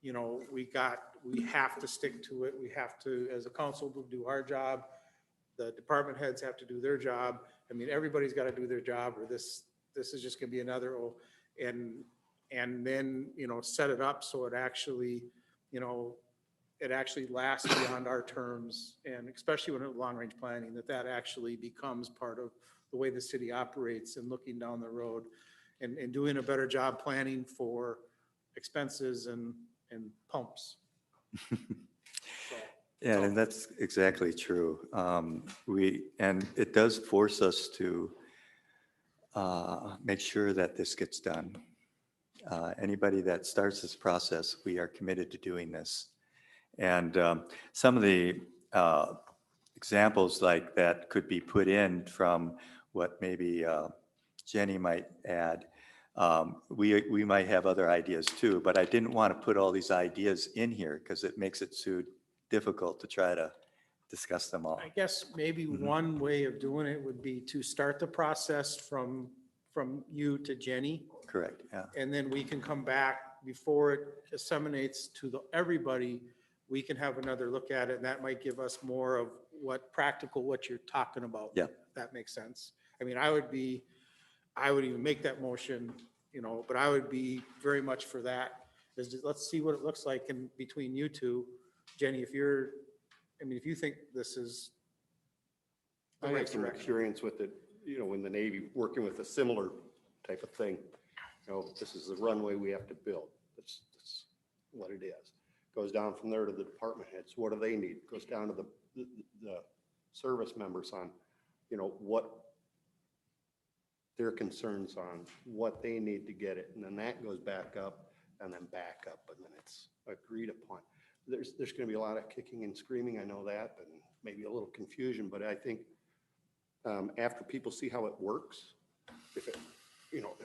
you know, we have to stick to it. We have to, as a council, do our job. The department heads have to do their job. I mean, everybody's got to do their job, or this is just going to be another, and then, you know, set it up so it actually, you know, it actually lasts beyond our terms, and especially when it's long-range planning, that actually becomes part of the way the city operates and looking down the road and doing a better job planning for expenses and pumps. Yeah, and that's exactly true. And it does force us to make sure that this gets done. Anybody that starts this process, we are committed to doing this. And some of the examples like that could be put in from what maybe Jenny might add. We might have other ideas too, but I didn't want to put all these ideas in here because it makes it too difficult to try to discuss them all. I guess maybe one way of doing it would be to start the process from you to Jenny. Correct, yeah. And then we can come back before it disseminates to everybody. We can have another look at it, and that might give us more of what you're talking about. Yeah. If that makes sense. I mean, I would even make that motion, you know, but I would be very much for that. Let's see what it looks like in between you two. Jenny, if you think this is the I right have some direction. experience with it, you know, in the Navy, working with a similar type of thing. You know, this is the runway we have to build. That's what it is. Goes down from there to the department heads. What do they need? Goes down to the service members on, you know, what their concerns on, what they need to get it. And then that goes back up and then back up, and then it's agreed upon. There's going to be a lot of kicking and screaming. I know that, and maybe a little confusion, but I think after people see how it works, if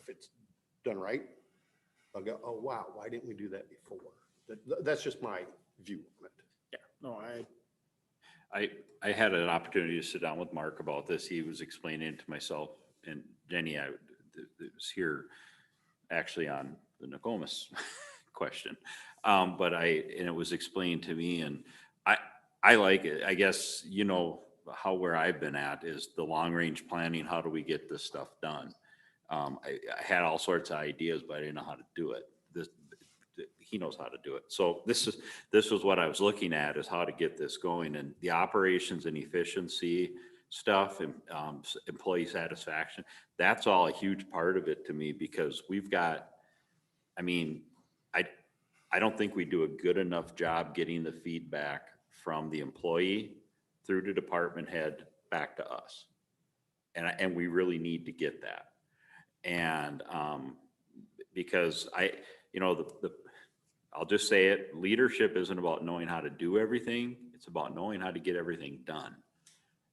it's done right, they'll go, oh, wow, why didn't we do that before? That's just my view on it. Yeah, no, I had an opportunity to sit down with Mark about this. He was explaining it to myself and Jenny. It was here actually on the Nokomis question. And it was explained to me, and I like it. I guess, you know, where I've been at is the long range planning. How do we get this stuff done? I had all sorts of ideas, but I didn't know how to do it. He knows how to do it. So this was what I was looking at, is how to get this going, and the operations and efficiency stuff and employee satisfaction. That's all a huge part of it to me, because we've got, I mean, I don't think we do a good enough job getting the feedback from the employee through to department head back to us. And we really need to get that. And because I'll just say it, leadership isn't about knowing how to do everything. It's about knowing how to get everything done.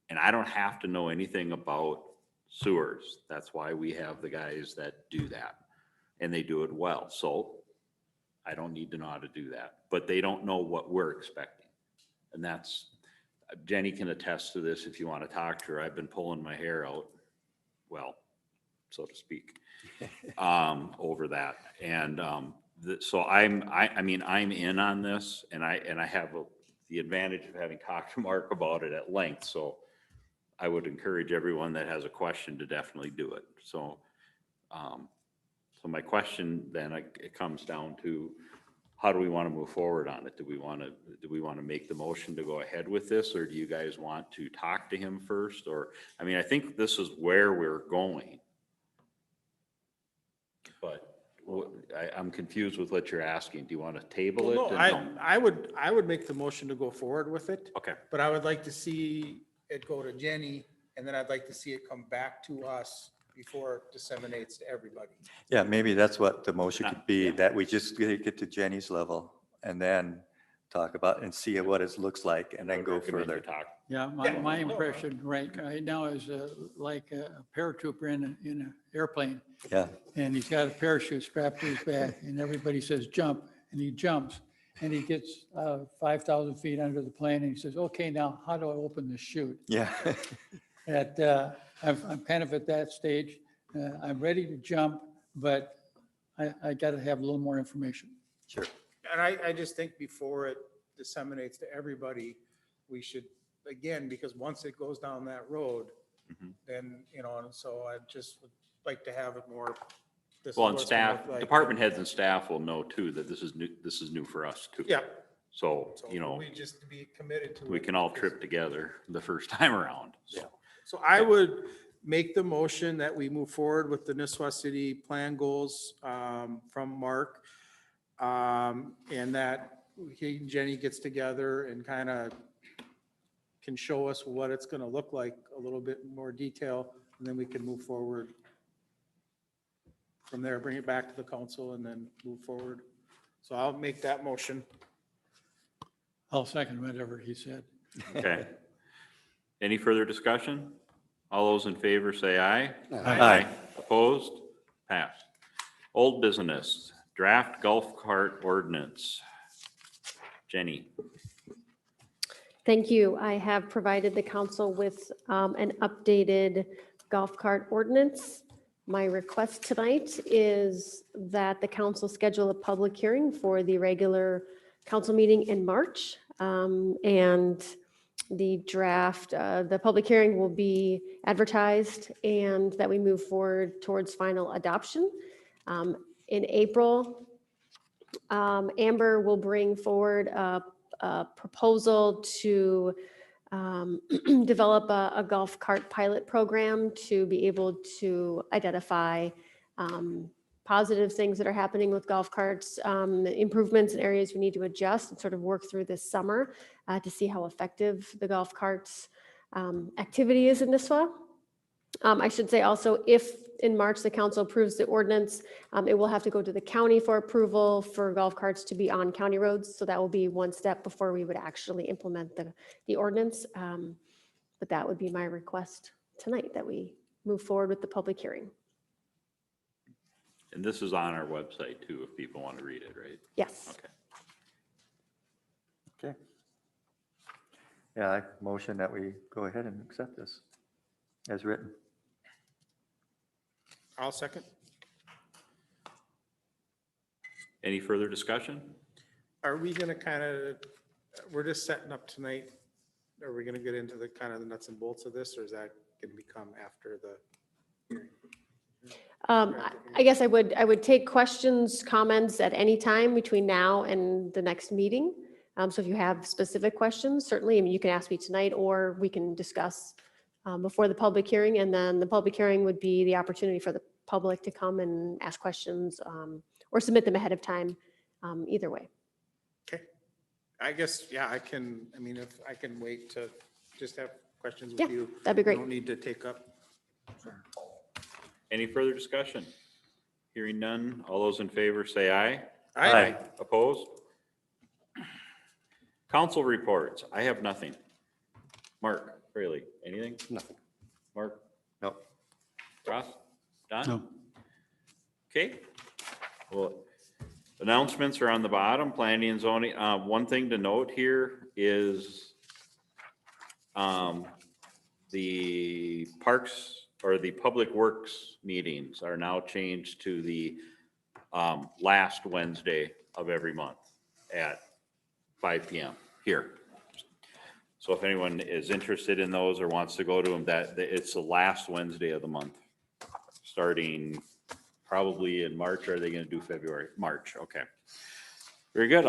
And I don't have to know anything about sewers. That's why we have the guys that do that, and they do it well. So I don't need to know how to do that, but they don't know what we're expecting. And that's, Jenny can attest to this if you want to talk to her. I've been pulling my hair out, well, so to speak, over that. And so I'm in on this, and I have the advantage of having talked to Mark about it at length. So I would encourage everyone that has a question to definitely do it. So, so my question then, it comes down to, how do we want to move forward on it? Do we want to make the motion to go ahead with this, or do you guys want to talk to him first? Or, I think this is where we're going. But I'm confused with what you're asking. Do you want to table Well, it? no, and- I would make the motion to go forward with it, Okay, but I would like to see it go to Jenny, and then I'd like to see it come back to us before it disseminates to everybody. Yeah, maybe that's what the motion could be, that we just get to Jenny's level and then talk about and see what it looks like and then go recommend you further. talk. Yeah, my impression right now is like a paratrooper in an airplane, Yeah, and he's got a parachute strapped to his back, and everybody says jump, and he jumps, and he gets 5,000 feet under the plane, and he says, okay, now how do I open the chute? yeah. I'm kind of at that stage. I'm ready to jump, but I got to have a little more information. Sure. And I just think before it disseminates to everybody, we should, again, because once it goes down that road, then, and so I just would like to have it more. This is Well, and what it's gonna staff, look like. department heads and staff will know too that this is new for us too. Yeah. So, So we just to be committed to it. we can all trip together the first time around. So, So I would make the motion that we move forward with the Nisswa City plan goals from Mark. And that he and Jenny gets together and kind of can show us what it's going to look like a little bit more detail, and then we can move forward from there, bring it back to the council and then move forward. So I'll make that motion. I'll second whatever he said. okay. Any further discussion? All those in favor say aye. Aye. Opposed? Passed. Old business, draft golf cart ordinance. Jenny. Thank you. I have provided the council with an updated golf cart ordinance. My request tonight is that the council schedule a public hearing for the regular council meeting in March. And the draft, the public hearing will be advertised and that we move forward towards final adoption. In April, Amber will bring forward a proposal to develop a golf cart pilot program to be able to identify positive things that are happening with golf carts, improvements and areas we need to adjust and sort of work through this summer to see how effective the golf carts activity is in Nisswa. I should say also, if in March the council approves the ordinance, it will have to go to the county for approval for golf carts to be on county roads. So that will be one step before we would actually implement the ordinance. But that would be my request tonight, that we move forward with the public hearing. And this is on our website too, if people want to read it, right? Yes. Okay. Okay. Yeah, I motion that we go ahead and accept this as written. I'll second. Any further discussion? Are we going to kind of, we're just setting up tonight. Are we going to get into the kind of the nuts and bolts of this, or is that going to become after the hearing? I guess I would take questions, comments at any time between now and the next meeting. So if you have specific questions, certainly, I mean, you can ask me tonight, or we can discuss before the public hearing, and then the public hearing would be the opportunity for the public to come and ask questions or submit them ahead of time, either way. Okay. I guess, yeah, I mean, if I can wait to just have questions Yeah, with you. that'd be great. Don't need to take up. Any further discussion? Hearing none. All those in favor say aye. Aye. Opposed? Council reports. I have nothing. Mark, Fraley, anything? Nothing. Mark? No. Ross? Don? No. Okay. Well, announcements are on the bottom, planning and zoning. One thing to note here is the parks or the public works meetings are now changed to the last Wednesday of every month at 5 PM here. So if anyone is interested in those or wants to go to them, that it's the last Wednesday of the month, starting probably in March. Or are they going to do February? March. Okay. Very good.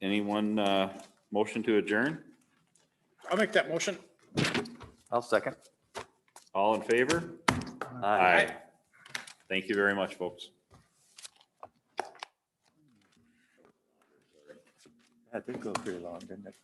Anyone motion to adjourn? I'll make that motion. I'll second. All in favor? Aye. Thank you very much, folks. That did go pretty long, didn't it?